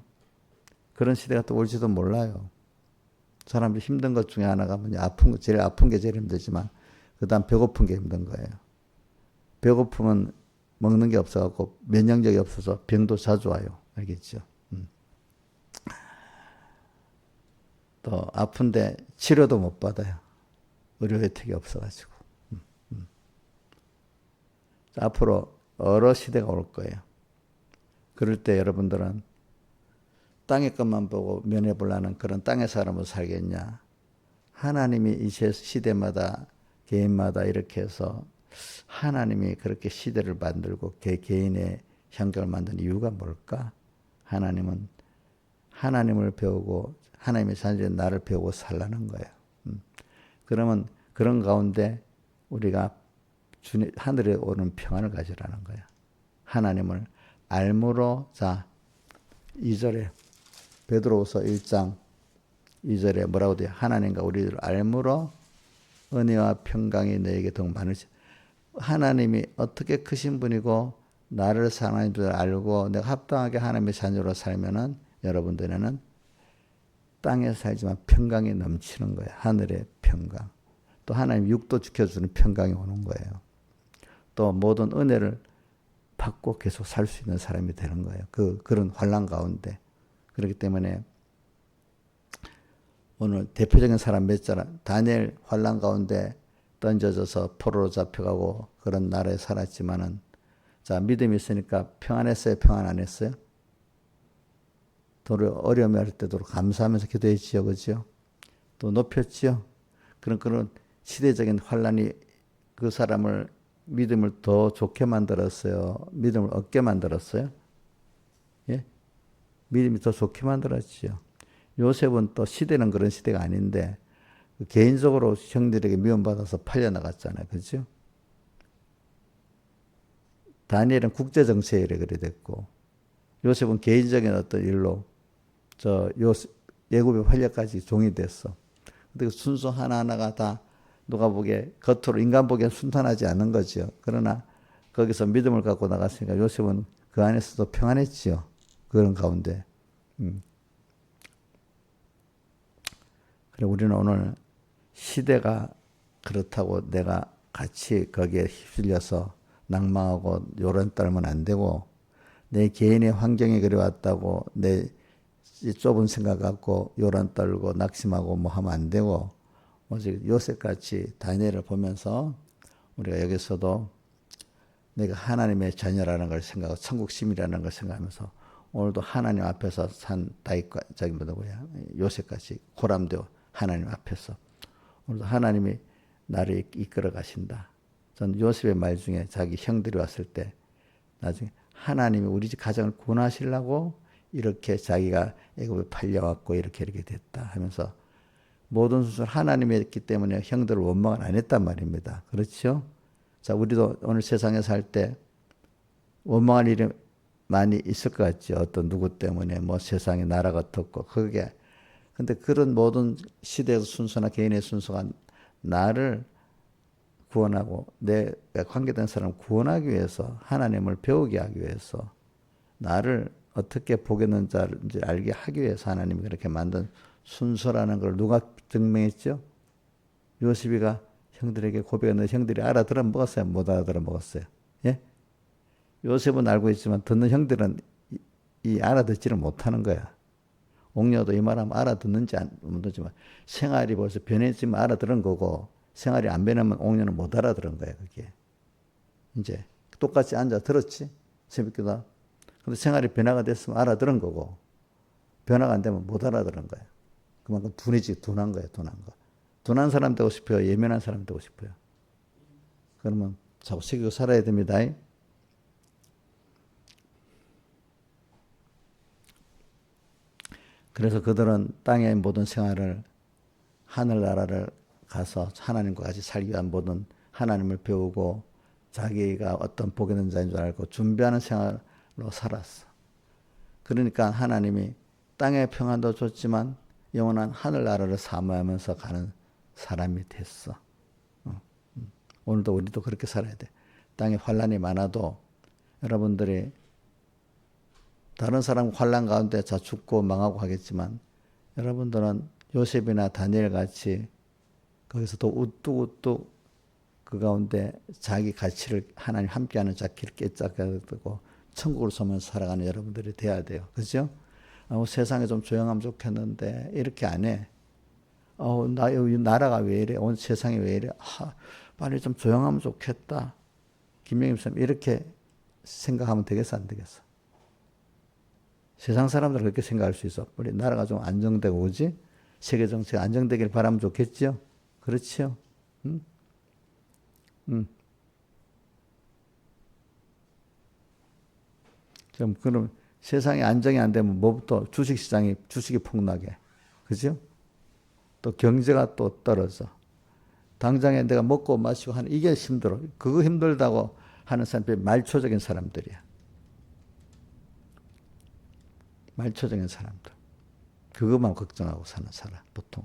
그런 시대가 또 올지도 몰라요. 사람들이 힘든 것 중에 하나가 뭐냐. 제일 아픈 게 제일 힘들지만 그 다음 배고픈 게 힘든 거예요. 배고프면 먹는 게 없어갖고 면역력이 없어서 병도 자주 와요. 알겠죠? 또 아픈데 치료도 못 받아요. 의료 혜택이 없어가지고. 앞으로 여러 시대가 올 거예요. 그럴 때 여러분들은 땅의 것만 보고 면해보려는 그런 땅의 사람으로 살겠냐. 하나님이 이 시대마다 개인마다 이렇게 해서 하나님이 그렇게 시대를 만들고 개인의 형격을 만든 이유가 뭘까? 하나님은 하나님을 배우고 하나님의 자녀인 나를 배우고 살라는 거예요. 그러면 그런 가운데 우리가 하늘에 오는 평안을 가지라는 거예요. 하나님을 알므로 자 2절에 베드로후서 1장 2절에 뭐라고 돼요? 하나님과 우리를 알므로 은혜와 평강이 너에게 더욱 많으시. 하나님이 어떻게 크신 분이고 나를 사랑하는 줄 알고 내가 합당하게 하나님의 자녀로 살면은 여러분들에는 땅에 살지만 평강이 넘치는 거예요. 하늘의 평강. 또 하나님 육도 지켜주는 평강이 오는 거예요. 또 모든 은혜를 받고 계속 살 수 있는 사람이 되는 거예요. 그런 환난 가운데. 그렇기 때문에 오늘 대표적인 사람 몇 사람, 다니엘 환난 가운데 던져져서 포로로 잡혀가고 그런 나라에 살았지만은 자, 믿음이 있으니까 평안했어요? 평안 안 했어요? 도로 어려움이 할 때도 감사하면서 기도했지요. 그죠? 또 높였지요. 그런 시대적인 환난이 그 사람을 믿음을 더 좋게 만들었어요. 믿음을 얻게 만들었어요. 예? 믿음이 더 좋게 만들었지요. 요셉은 또 시대는 그런 시대가 아닌데 개인적으로 형들에게 미움받아서 팔려나갔잖아요. 그죠? 다니엘은 국제정세에 그래 됐고 요셉은 개인적인 어떤 일로 예굽의 활력까지 종이 됐어. 근데 그 순서 하나하나가 다 누가 보기에 겉으로 인간 보기엔 순탄하지 않은 거죠. 그러나 거기서 믿음을 갖고 나갔으니까 요셉은 그 안에서도 평안했지요. 그런 가운데. 그래 우리는 오늘 시대가 그렇다고 내가 같이 거기에 휩쓸려서 낭망하고 요런 떨면 안 되고 내 개인의 환경이 그래 왔다고 내 좁은 생각 갖고 요란 떨고 낙심하고 뭐 하면 안 되고 오직 요셉같이 다니엘을 보면서 우리가 여기서도 내가 하나님의 자녀라는 걸 생각하고 천국 시민이라는 걸 생각하면서 오늘도 하나님 앞에서 산 요셉같이 고람되어 하나님 앞에서 오늘도 하나님이 나를 이끌어 가신다. 저는 요셉의 말 중에 자기 형들이 왔을 때 나중에 하나님이 우리 집 가정을 구원하시려고 이렇게 자기가 애굽에 팔려왔고 이렇게 됐다 하면서 모든 순서를 하나님이 했기 때문에 형들을 원망을 안 했단 말입니다. 그렇죠? 자, 우리도 오늘 세상에 살 때 원망할 일이 많이 있을 것 같죠. 어떤 누구 때문에 뭐 세상에 나라가 어떻고 그게 근데 그런 모든 시대의 순서나 개인의 순서가 나를 구원하고 내 관계된 사람을 구원하기 위해서 하나님을 배우게 하기 위해서 나를 어떻게 보겠는지 알게 하기 위해서 하나님이 그렇게 만든 순서라는 걸 누가 증명했죠? 요셉이가 형들에게 고백했는데 형들이 알아들어 먹었어요? 못 알아들어 먹었어요? 예? 요셉은 알고 있지만 듣는 형들은 알아듣지를 못하는 거야. 옥녀도 이 말하면 알아듣는지 안 듣지만 생활이 벌써 변했지만 알아들은 거고 생활이 안 변하면 옥녀는 못 알아들은 거야. 그게 이제 똑같이 앉아 들었지 새벽기도. 근데 생활이 변화가 됐으면 알아들은 거고 변화가 안 되면 못 알아들은 거야. 그만큼 둔한 거야. 둔한 거. 둔한 사람 되고 싶어요? 예민한 사람 되고 싶어요? 그러면 자꾸 새기고 살아야 됩니다. 그래서 그들은 땅의 모든 생활을 하늘나라를 가서 하나님과 같이 살기 위한 모든 하나님을 배우고 자기가 어떤 복이 있는 자인 줄 알고 준비하는 생활로 살았어. 그러니까 하나님이 땅의 평안도 줬지만 영원한 하늘나라를 사모하면서 가는 사람이 됐어. 오늘도 우리도 그렇게 살아야 돼. 땅에 환란이 많아도 여러분들이 다른 사람 환란 가운데 자 죽고 망하고 하겠지만 여러분들은 요셉이나 다니엘 같이 거기서 또 우뚝우뚝 그 가운데 자기 가치를 하나님 함께하는 자기를 깨닫게 되고 천국을 소면서 살아가는 여러분들이 돼야 돼요. 그죠? 세상에 좀 조용하면 좋겠는데 이렇게 안 해. 나라가 왜 이래? 오늘 세상이 왜 이래? 빨리 좀 조용하면 좋겠다. 김영임 선생님 이렇게 생각하면 되겠어 안 되겠어? 세상 사람들은 그렇게 생각할 수 있어. 우리 나라가 좀 안정되고 오지? 세계 정치가 안정되길 바라면 좋겠지요? 그렇지요? 응? 그럼 세상이 안정이 안 되면 뭐부터 주식이 폭락해. 그죠? 또 경제가 또 떨어져. 당장에 내가 먹고 마시고 하는 이게 힘들어. 그거 힘들다고 하는 사람들이 말초적인 사람들이야. 말초적인 사람들. 그것만 걱정하고 사는 사람, 보통.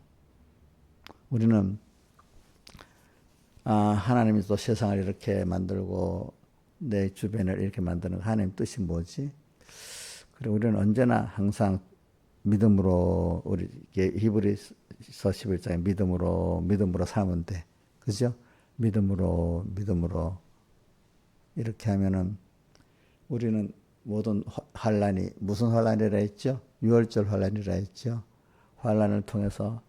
우리는, 하나님이 또 세상을 이렇게 만들고 내 주변을 이렇게 만드는 하나님 뜻이 뭐지? 그리고 우리는 언제나 항상 믿음으로, 우리 히브리서 11장에 믿음으로 살면 돼. 그죠? 믿음으로 이렇게 하면은 우리는 모든 환란이, 무슨 환란이라 했죠? 유월절 환란이라 했죠. 환란을 통해서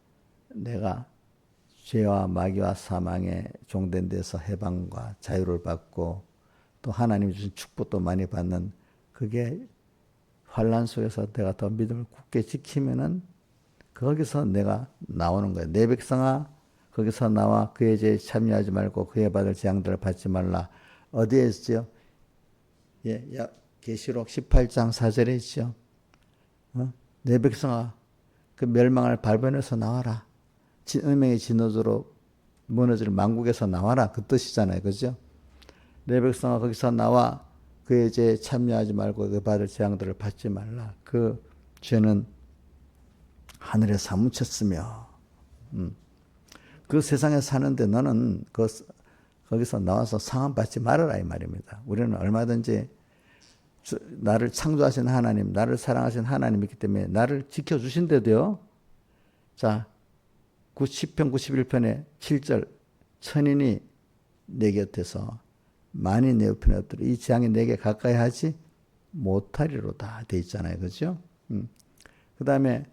내가 죄와 마귀와 사망에 종된 데서 해방과 자유를 받고 또 하나님이 주신 축복도 많이 받는, 그게 환란 속에서 내가 더 믿음을 굳게 지키면은 거기서 내가 나오는 거예요. 내 백성아, 거기서 나와 그의 죄에 참여하지 말고 그의 받을 재앙들을 받지 말라. 어디에 있죠? 계시록 18장 4절에 있죠. 내 백성아, 그 멸망을 발견해서 나와라. 운명의 진노조로 무너질 만국에서 나와라. 그 뜻이잖아요. 그죠? 내 백성아, 거기서 나와 그의 죄에 참여하지 말고 그 받을 재앙들을 받지 말라. 그 죄는 하늘에 사무쳤으며, 그 세상에 사는데 너는 거기서 나와서 상함 받지 말아라, 이 말입니다. 우리는 얼마든지 나를 창조하신 하나님, 나를 사랑하신 하나님이기 때문에 나를 지켜주신데도요. 자, 10편 91편에 7절, 천인이 내 곁에서 만이 내 옆에 없더라. 이 재앙이 내게 가까이 하지 못하리로다 돼 있잖아요. 그죠? 그 다음에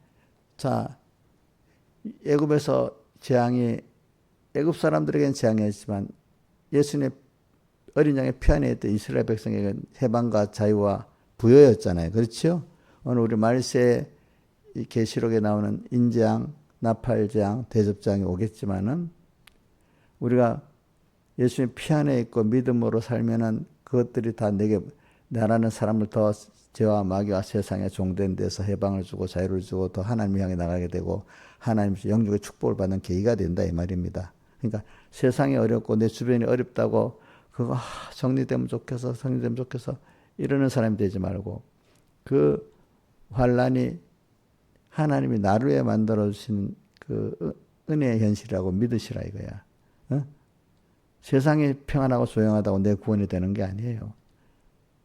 자, 애굽에서 재앙이, 애굽 사람들에게는 재앙이었지만 예수님의 어린 양의 피 안에 있던 이스라엘 백성에게는 해방과 자유와 부여였잖아요. 그렇죠? 오늘 우리 말세에 이 계시록에 나오는 인재앙, 나팔재앙, 대접재앙이 오겠지만은 우리가 예수님 피 안에 있고 믿음으로 살면은 그것들이 다 내게, 나라는 사람을 더 죄와 마귀와 세상에 종된 데서 해방을 주고 자유를 주고 더 하나님 향해 나가게 되고 하나님 영육의 축복을 받는 계기가 된다, 이 말입니다. 그러니까 세상이 어렵고 내 주변이 어렵다고 그거 정리되면 좋겠어 이러는 사람이 되지 말고, 그 환란이 하나님이 나를 위해 만들어 주신 그 은혜의 현실이라고 믿으시라 이거야. 세상이 평안하고 조용하다고 내 구원이 되는 게 아니에요.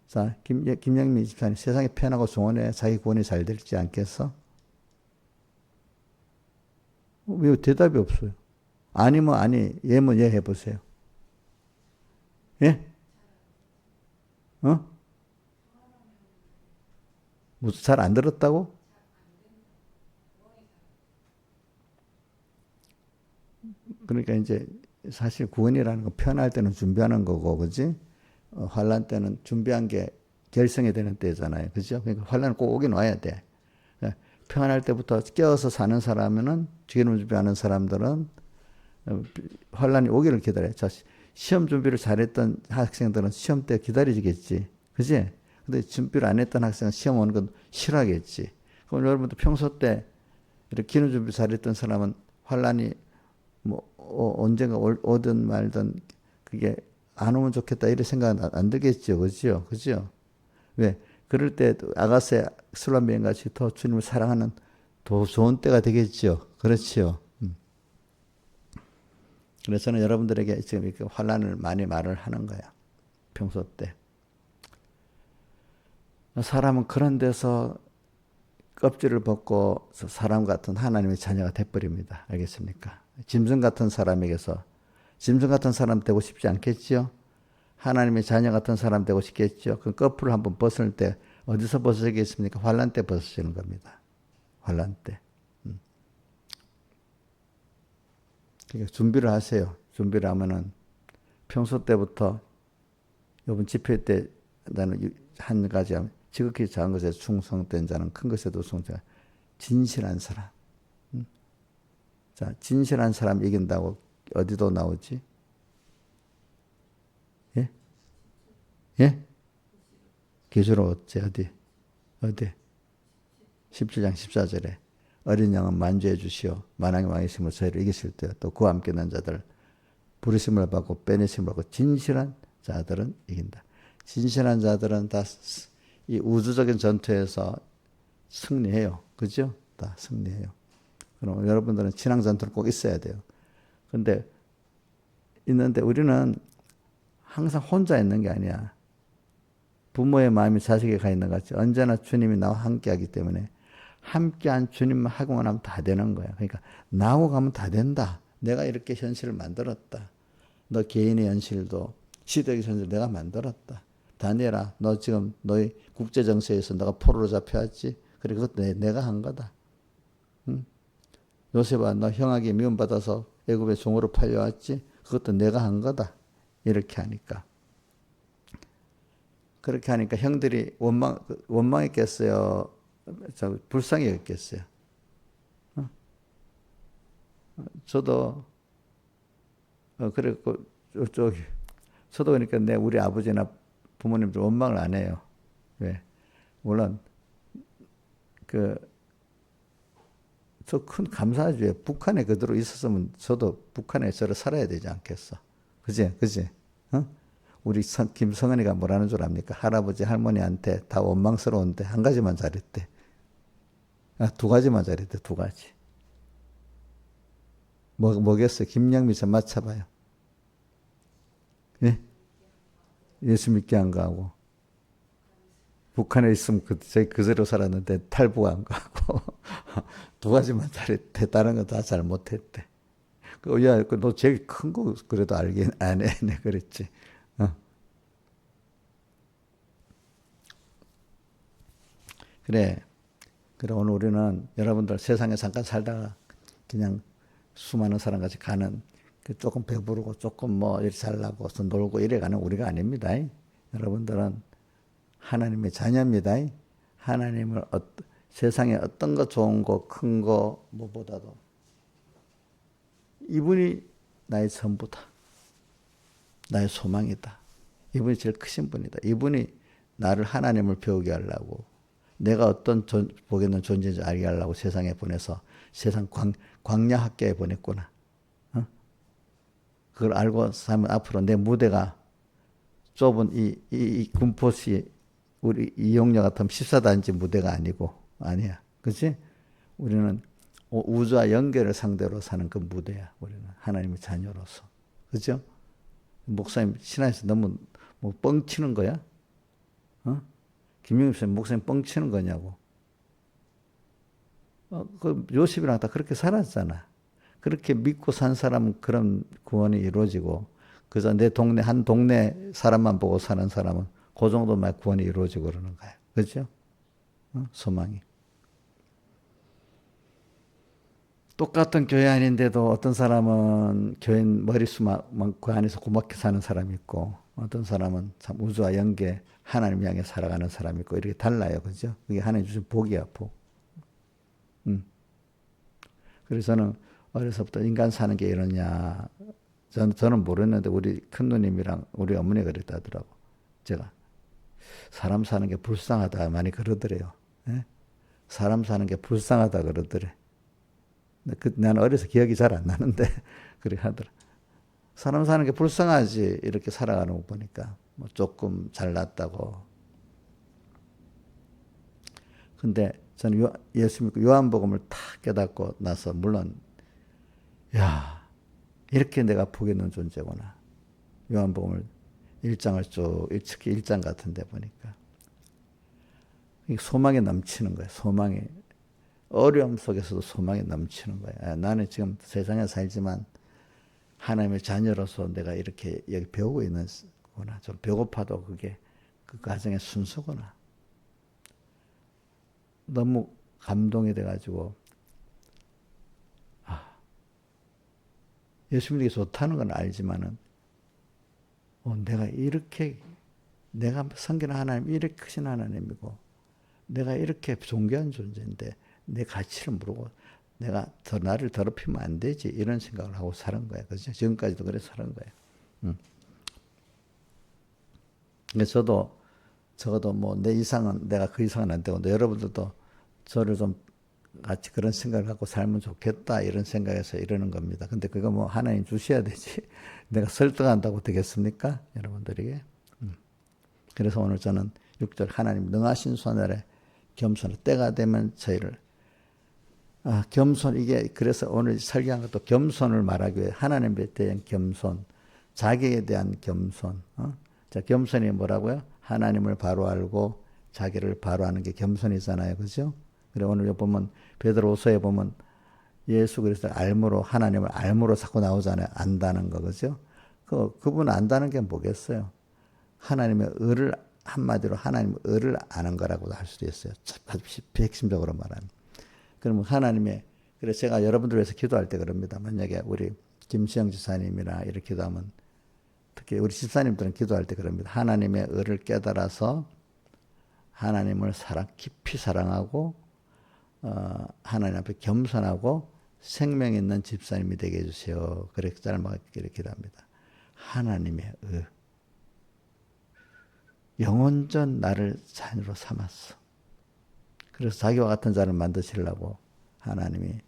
자, 김영민 집사님, 세상이 편하고 좋으네 자기 구원이 잘 될지 않겠어? 왜 대답이 없어요? 아니면 아니, 예면 예 해보세요. 예? 무슨 잘 안 들었다고? 그러니까 이제 사실 구원이라는 건 편할 때는 준비하는 거고, 그지? 환란 때는 준비한 게 결성이 되는 때잖아요. 그죠? 그러니까 환란은 꼭 오긴 와야 돼. 평안할 때부터 깨어서 사는 사람은, 기름 준비하는 사람들은 환란이 오기를 기다려요. 자, 시험 준비를 잘했던 학생들은 시험 때 기다리겠지. 그지? 근데 준비를 안 했던 학생은 시험 오는 건 싫어하겠지. 그럼 여러분도 평소 때 이렇게 기름 준비 잘했던 사람은 환란이 뭐 언젠가 오든 말든 그게 안 오면 좋겠다 이런 생각 안 들겠죠. 그죠? 그죠? 왜? 그럴 때 아가세 술람비행 같이 더 주님을 사랑하는 더 좋은 때가 되겠죠. 그렇죠. 그래서 저는 여러분들에게 지금 이렇게 환란을 많이 말을 하는 거야. 평소 때. 사람은 그런 데서 껍질을 벗고 사람 같은 하나님의 자녀가 돼버립니다. 알겠습니까? 짐승 같은 사람에게서, 짐승 같은 사람 되고 싶지 않겠지요? 하나님의 자녀 같은 사람 되고 싶겠죠? 그 거풀을 한번 벗을 때 어디서 벗어지겠습니까? 환란 때 벗어지는 겁니다. 환란 때. 그러니까 준비를 하세요. 준비를 하면은 평소 때부터 이번 집회 때 나는 한 가지 하면 지극히 작은 것에 충성된 자는 큰 것에도 충성자. 진실한 사람. 자, 진실한 사람 이긴다고 어디도 나오지? 예? 예? 계시록 어디? 17장 14절에 어린 양은 만주해 주시오. 만왕의 왕이심을 저희를 이기실 때 또 그와 함께 난 자들 부르심을 받고 빼내심을 받고 진실한 자들은 이긴다. 진실한 자들은 다 이 우주적인 전투에서 승리해요. 그죠? 다 승리해요. 그럼 여러분들은 신앙 전투는 꼭 있어야 돼요. 근데 있는데 우리는 항상 혼자 있는 게 아니야. 부모의 마음이 자식에게 가 있는 것 같이 언제나 주님이 나와 함께 하기 때문에 함께한 주님만 하고만 하면 다 되는 거야. 그러니까 나하고 가면 다 된다. 내가 이렇게 현실을 만들었다. 너 개인의 현실도 시대의 현실을 내가 만들었다. 다니엘아, 너 지금 너희 국제정세에서 너가 포로로 잡혀왔지? 그래, 그것도 내가 한 거다. 응? 요셉아, 너 형에게 미움받아서 애굽의 종으로 팔려왔지? 그것도 내가 한 거다. 이렇게 하니까. 그렇게 하니까 형들이 원망했겠어요? 불쌍했겠어요? 저도, 그랬고, 저도 그러니까 우리 아버지나 부모님들 원망을 안 해요. 왜? 물론, 저 큰 감사하죠. 북한에 그대로 있었으면 저도 북한에 저를 살아야 되지 않겠어. 그지? 그지? 어? 우리 김성은이가 뭐라는 줄 압니까? 할아버지, 할머니한테 다 원망스러운데 한 가지만 잘했대. 두 가지만 잘했대, 두 가지. 뭐겠어요? 김영미 좀 맞춰봐요. 예? 예수 믿게 한 거하고. 북한에 있으면 저희 그대로 살았는데 탈북한 거하고. 두 가지만 잘했대. 다른 거 다 잘 못했대. 야, 너 제일 큰 거 그래도 알긴 안 해. 네, 그랬지. 그래. 그래, 오늘 우리는 여러분들 세상에 잠깐 살다가 그냥 수많은 사람 같이 가는 조금 배부르고 조금 뭐 이렇게 잘나고 놀고 이래 가는 우리가 아닙니다. 여러분들은 하나님의 자녀입니다. 하나님을 세상에 어떤 거 좋은 거 큰 거 뭐보다도 이분이 나의 전부다. 나의 소망이다. 이분이 제일 크신 분이다. 이분이 나를 하나님을 배우게 하려고 내가 어떤 복 있는 존재인지 알게 하려고 세상에 보내서 세상 광야 학교에 보냈구나. 그걸 알고 살면 앞으로 내 무대가 좁은 이 군포시 우리 이용녀 같은 14단지 무대가 아니야. 그치? 우리는 우주와 연결을 상대로 사는 그 무대야. 우리는 하나님의 자녀로서. 그죠? 목사님 신앙에서 너무 뭐 뻥치는 거야? 김영입 목사님 뻥치는 거냐고. 그 요셉이랑 다 그렇게 살았잖아. 그렇게 믿고 산 사람은 그런 구원이 이루어지고, 그저 내 동네, 한 동네 사람만 보고 사는 사람은 그 정도만 구원이 이루어지고 그러는 거야. 그죠? 소망이. 똑같은 교회 아닌데도 어떤 사람은 교회 머릿수만 그 안에서 고맙게 사는 사람이 있고, 어떤 사람은 참 우주와 연계 하나님 향해 살아가는 사람이 있고, 이렇게 달라요. 그죠? 그게 하나님 주신 복이야, 복. 그래서 저는 어려서부터 인간 사는 게 이러냐. 저는 모르는데 우리 큰 누님이랑 우리 어머니가 그랬다더라고. 제가. 사람 사는 게 불쌍하다 많이 그러더래요. 예? 사람 사는 게 불쌍하다 그러더래. 나는 어려서 기억이 잘 안 나는데 그렇게 하더라. 사람 사는 게 불쌍하지 이렇게 살아가는 거 보니까 뭐 조금 잘났다고. 근데 저는 예수 믿고 요한복음을 탁 깨닫고 나서 물론 야 이렇게 내가 복이 있는 존재구나. 요한복음을 1장을 쭉 특히 1장 같은 데 보니까 소망이 넘치는 거예요. 소망이. 어려움 속에서도 소망이 넘치는 거예요. 나는 지금 세상에 살지만 하나님의 자녀로서 내가 이렇게 여기 배우고 있는 구나. 좀 배고파도 그게 그 과정의 순수구나. 너무 감동이 돼가지고 예수 믿기 좋다는 건 알지만은 내가 이렇게 내가 섬기는 하나님 이렇게 크신 하나님이고 내가 이렇게 존귀한 존재인데 내 가치를 모르고 내가 나를 더럽히면 안 되지 이런 생각을 하고 사는 거야. 그죠? 지금까지도 그래 사는 거예요. 그래서 저도 적어도 뭐 내 이상은 내가 그 이상은 안 되고 여러분들도 저를 좀 같이 그런 생각을 갖고 살면 좋겠다 이런 생각에서 이러는 겁니다. 근데 그거 뭐 하나님 주셔야 되지. 내가 설득한다고 되겠습니까? 여러분들에게. 그래서 오늘 저는 6절 하나님 능하신 손 아래 겸손하라. 때가 되면 저희를 겸손, 이게 그래서 오늘 설교한 것도 겸손을 말하기 위해 하나님에 대한 겸손, 자기에 대한 겸손. 자, 겸손이 뭐라고요? 하나님을 바로 알고 자기를 바로 아는 게 겸손이잖아요. 그죠? 그래 오늘 보면 베드로후서에 보면 예수 그리스도 알므로, 하나님을 알므로 자꾸 나오잖아요. 안다는 거. 그죠? 그분 안다는 게 뭐겠어요? 하나님의 의를, 한마디로 하나님의 의를 아는 거라고도 할 수도 있어요. 핵심적으로 말하면. 그러면 하나님의, 그래서 제가 여러분들 위해서 기도할 때 그럽니다. 만약에 우리 김시영 지사님이나 이렇게 기도하면, 특히 우리 집사님들은 기도할 때 그럽니다. 하나님의 의를 깨달아서 하나님을 깊이 사랑하고 하나님 앞에 겸손하고 생명 있는 집사님이 되게 해주세요. 그렇게 짧게 기도합니다. 하나님의 의, 영원전 나를 자녀로 삼았어. 그래서 자기와 같은 자를 만드시려고 하나님이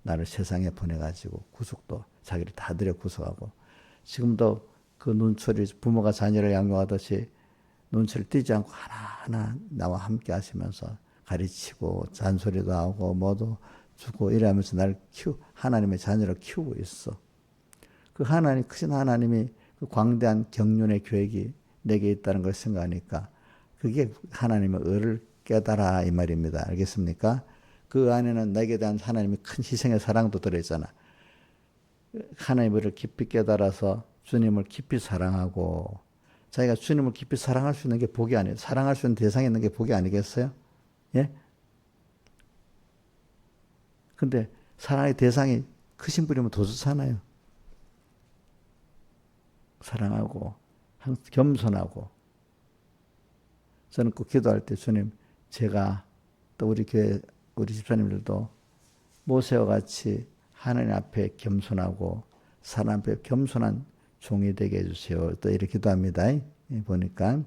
나를 세상에 보내가지고 구속도 자기를 다 들여 구속하고, 지금도 그 눈초리, 부모가 자녀를 양육하듯이 눈초리 띄지 않고 하나하나 나와 함께 하시면서 가르치고 잔소리도 하고 뭐도 주고 이러면서 나를 하나님의 자녀로 키우고 있어. 그 하나님, 크신 하나님이 그 광대한 경륜의 계획이 내게 있다는 걸 생각하니까 그게 하나님의 의를 깨달아 이 말입니다. 알겠습니까? 그 안에는 내게 대한 하나님의 큰 희생의 사랑도 들어있잖아. 하나님의 의를 깊이 깨달아서 주님을 깊이 사랑하고, 자기가 주님을 깊이 사랑할 수 있는 게 복이 아니에요. 사랑할 수 있는 대상이 있는 게 복이 아니겠어요? 예? 근데 사랑의 대상이 크신 분이면 더 좋잖아요. 사랑하고 겸손하고. 저는 꼭 기도할 때 주님, 제가 또 우리 교회 우리 집사님들도 모세와 같이 하나님 앞에 겸손하고 사람 앞에 겸손한 종이 되게 해주세요. 또 이렇게 기도합니다. 보니까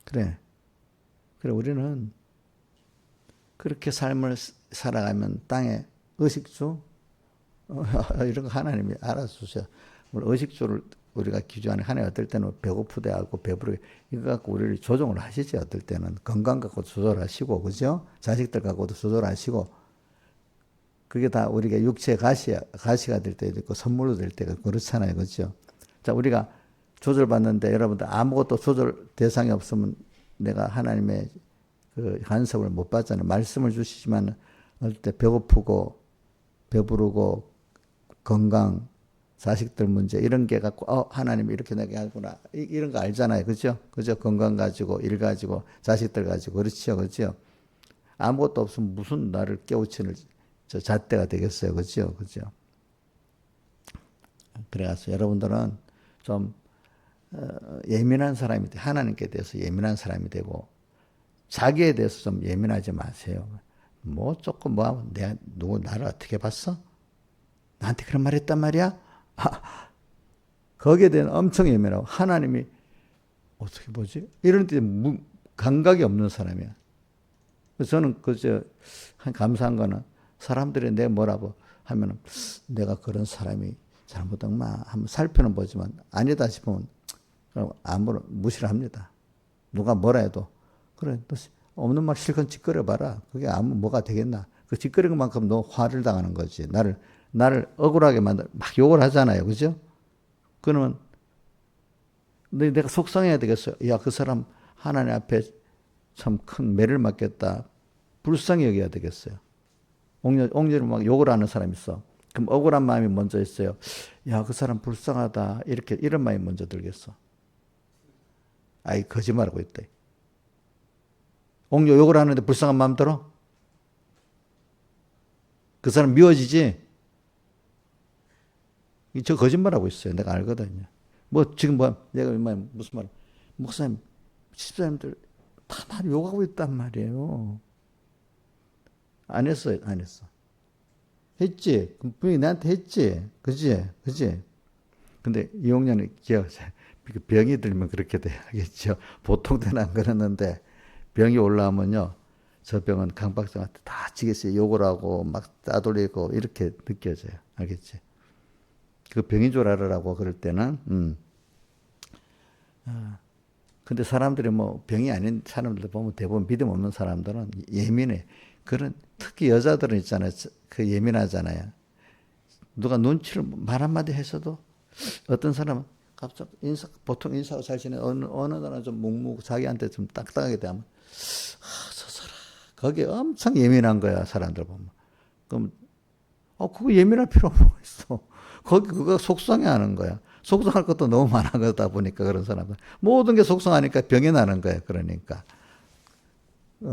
그래 우리는 그렇게 삶을 살아가면 땅에 의식주 이런 거 하나님이 알아주셔. 의식주를 우리가 기준하는, 하나님 어떨 때는 배고프대 하고 배부르게, 이거 갖고 우리를 조정을 하시지. 어떨 때는 건강 갖고 조절하시고, 그죠? 자식들 갖고도 조절하시고, 그게 다 우리가 육체의 가시가 될 때도 있고 선물로 될 때가 그렇잖아요. 그죠? 자, 우리가 조절받는데 여러분들 아무것도 조절 대상이 없으면 내가 하나님의 그 간섭을 못 받잖아요. 말씀을 주시지만 어떨 때 배고프고 배부르고 건강, 자식들 문제 이런 게 갖고 하나님이 이렇게 내게 하구나 이런 거 알잖아요. 그죠? 그죠? 건강 가지고 일 가지고 자식들 가지고 그렇죠. 그죠? 아무것도 없으면 무슨 나를 깨우치는 잣대가 되겠어요. 그죠? 그죠? 그래서 여러분들은 좀 예민한 사람이 돼. 하나님께 대해서 예민한 사람이 되고 자기에 대해서 좀 예민하지 마세요. 뭐 조금 뭐 하면 내가 누구 나를 어떻게 봤어? 나한테 그런 말 했단 말이야? 거기에 대한 엄청 예민하고, 하나님이 어떻게 보지? 이런 데 감각이 없는 사람이야. 그래서 저는 감사한 거는 사람들이 내 뭐라고 하면은 내가 그런 사람이 잘못한 마 한번 살펴는 보지만 아니다 싶으면 아무런 무시를 합니다. 누가 뭐라 해도 그래 너 없는 말 실컷 짓거려 봐라. 그게 뭐가 되겠나? 그 짓거리는 만큼 너 화를 당하는 거지. 나를 억울하게 만들 막 욕을 하잖아요. 그죠? 그러면 내가 속상해야 되겠어요. 야, 그 사람 하나님 앞에 참 큰 매를 맞겠다. 불쌍히 여겨야 되겠어요. 옥녀를 막 욕을 하는 사람이 있어. 그럼 억울한 마음이 먼저 있어요. 야, 그 사람 불쌍하다. 이런 마음이 먼저 들겠어. 아이, 거짓말하고 있대. 옥녀 욕을 하는데 불쌍한 마음 들어? 그 사람 미워지지? 저 거짓말하고 있어요. 내가 알거든요. 지금 내가 무슨 말, 목사님, 집사님들 다 나를 욕하고 있단 말이에요. 안 했어요? 안 했어. 했지? 분명히 나한테 했지? 그지? 근데 이용년이 기억하세요. 병이 들면 그렇게 돼야겠죠. 보통 때는 안 그랬는데 병이 올라오면요. 저 병은 강 박사한테 다 지겠어요. 욕을 하고 막 따돌리고 이렇게 느껴져요. 알겠지? 그 병인 줄 알으라고 그럴 때는 근데 사람들이 뭐 병이 아닌 사람들 보면 대부분 믿음 없는 사람들은 예민해. 그런 특히 여자들은 있잖아요. 그 예민하잖아요. 누가 눈치를 말 한마디 했어도 어떤 사람은 갑자기 보통 인사하고 잘 지내 어느 날은 좀 묵묵 자기한테 좀 딱딱하게 되면 저 사람 거기에 엄청 예민한 거야 사람들 보면. 그럼 그거 예민할 필요가 뭐 있어. 그거 속상해하는 거야. 속상할 것도 너무 많아가다 보니까 그런 사람들 모든 게 속상하니까 병이 나는 거야. 그러니까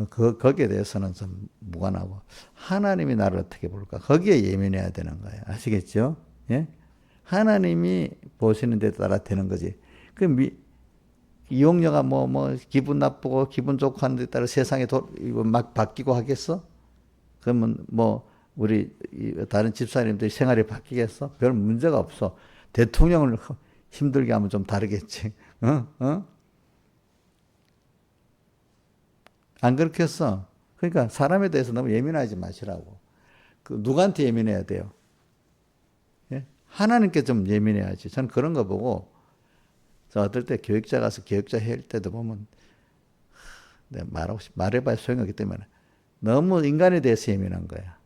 거기에 대해서는 좀 무관하고 하나님이 나를 어떻게 볼까 거기에 예민해야 되는 거예요. 아시겠죠? 예? 하나님이 보시는 데 따라 되는 거지. 이용녀가 뭐 기분 나쁘고 기분 좋고 하는 데 따라 세상이 막 바뀌고 하겠어? 그러면 뭐 우리 다른 집사님들이 생활이 바뀌겠어? 별 문제가 없어. 대통령을 힘들게 하면 좀 다르겠지. 안 그렇겠어? 그러니까 사람에 대해서 너무 예민하지 마시라고. 누구한테 예민해야 돼요? 예? 하나님께 좀 예민해야지. 저는 그런 거 보고 저 어떨 때 교육자 가서 교육자 할 때도 보면 내가 말해봐야 소용없기 때문에 너무 인간에 대해서 예민한 거야.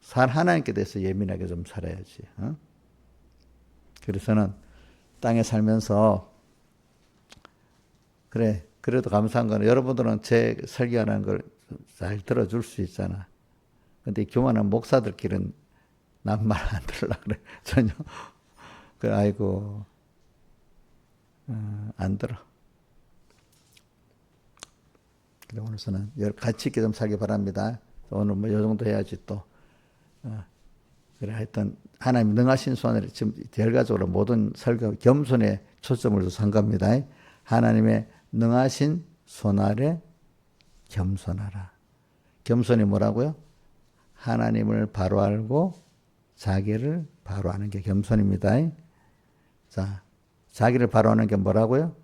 하나님께 대해서 예민하게 좀 살아야지. 그래서는 땅에 살면서 그래도 감사한 거는 여러분들은 제 설교하는 걸 잘 들어줄 수 있잖아. 근데 교만한 목사들끼리는 난 말 안 들으려고 그래. 전혀. 아이고, 안 들어. 그래, 오늘 저는 같이 있게 좀 살기 바랍니다. 오늘 뭐 요 정도 해야지 또. 그래, 하여튼, 하나님 능하신 손을 지금 결과적으로 모든 설교 겸손에 초점을 둬서 한 겁니다. 하나님의 능하신 손 아래 겸손하라. 겸손이 뭐라고요? 하나님을 바로 알고 자기를 바로 아는 게 겸손입니다. 자, 자기를 바로 아는 게 뭐라고요?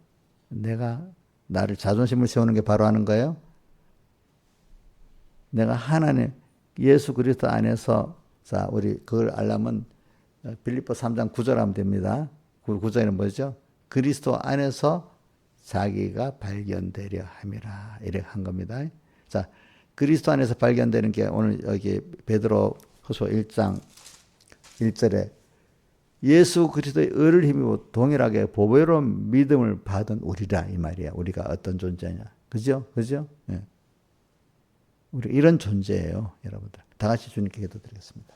내가 나를 자존심을 세우는 게 바로 아는 거예요. 내가 하나님 예수 그리스도 안에서 자, 우리 그걸 알려면 빌립보 3장 9절 하면 됩니다. 9절은 뭐죠? 그리스도 안에서 자기가 발견되려 함이라. 이렇게 한 겁니다. 자, 그리스도 안에서 발견되는 게 오늘 여기 베드로 후서 1장 1절에 예수 그리스도의 의를 힘입어 동일하게 보배로운 믿음을 받은 우리라 이 말이야. 우리가 어떤 존재냐. 그죠? 그죠? 예. 우리 이런 존재예요, 여러분들. 다 같이 주님께 기도드리겠습니다.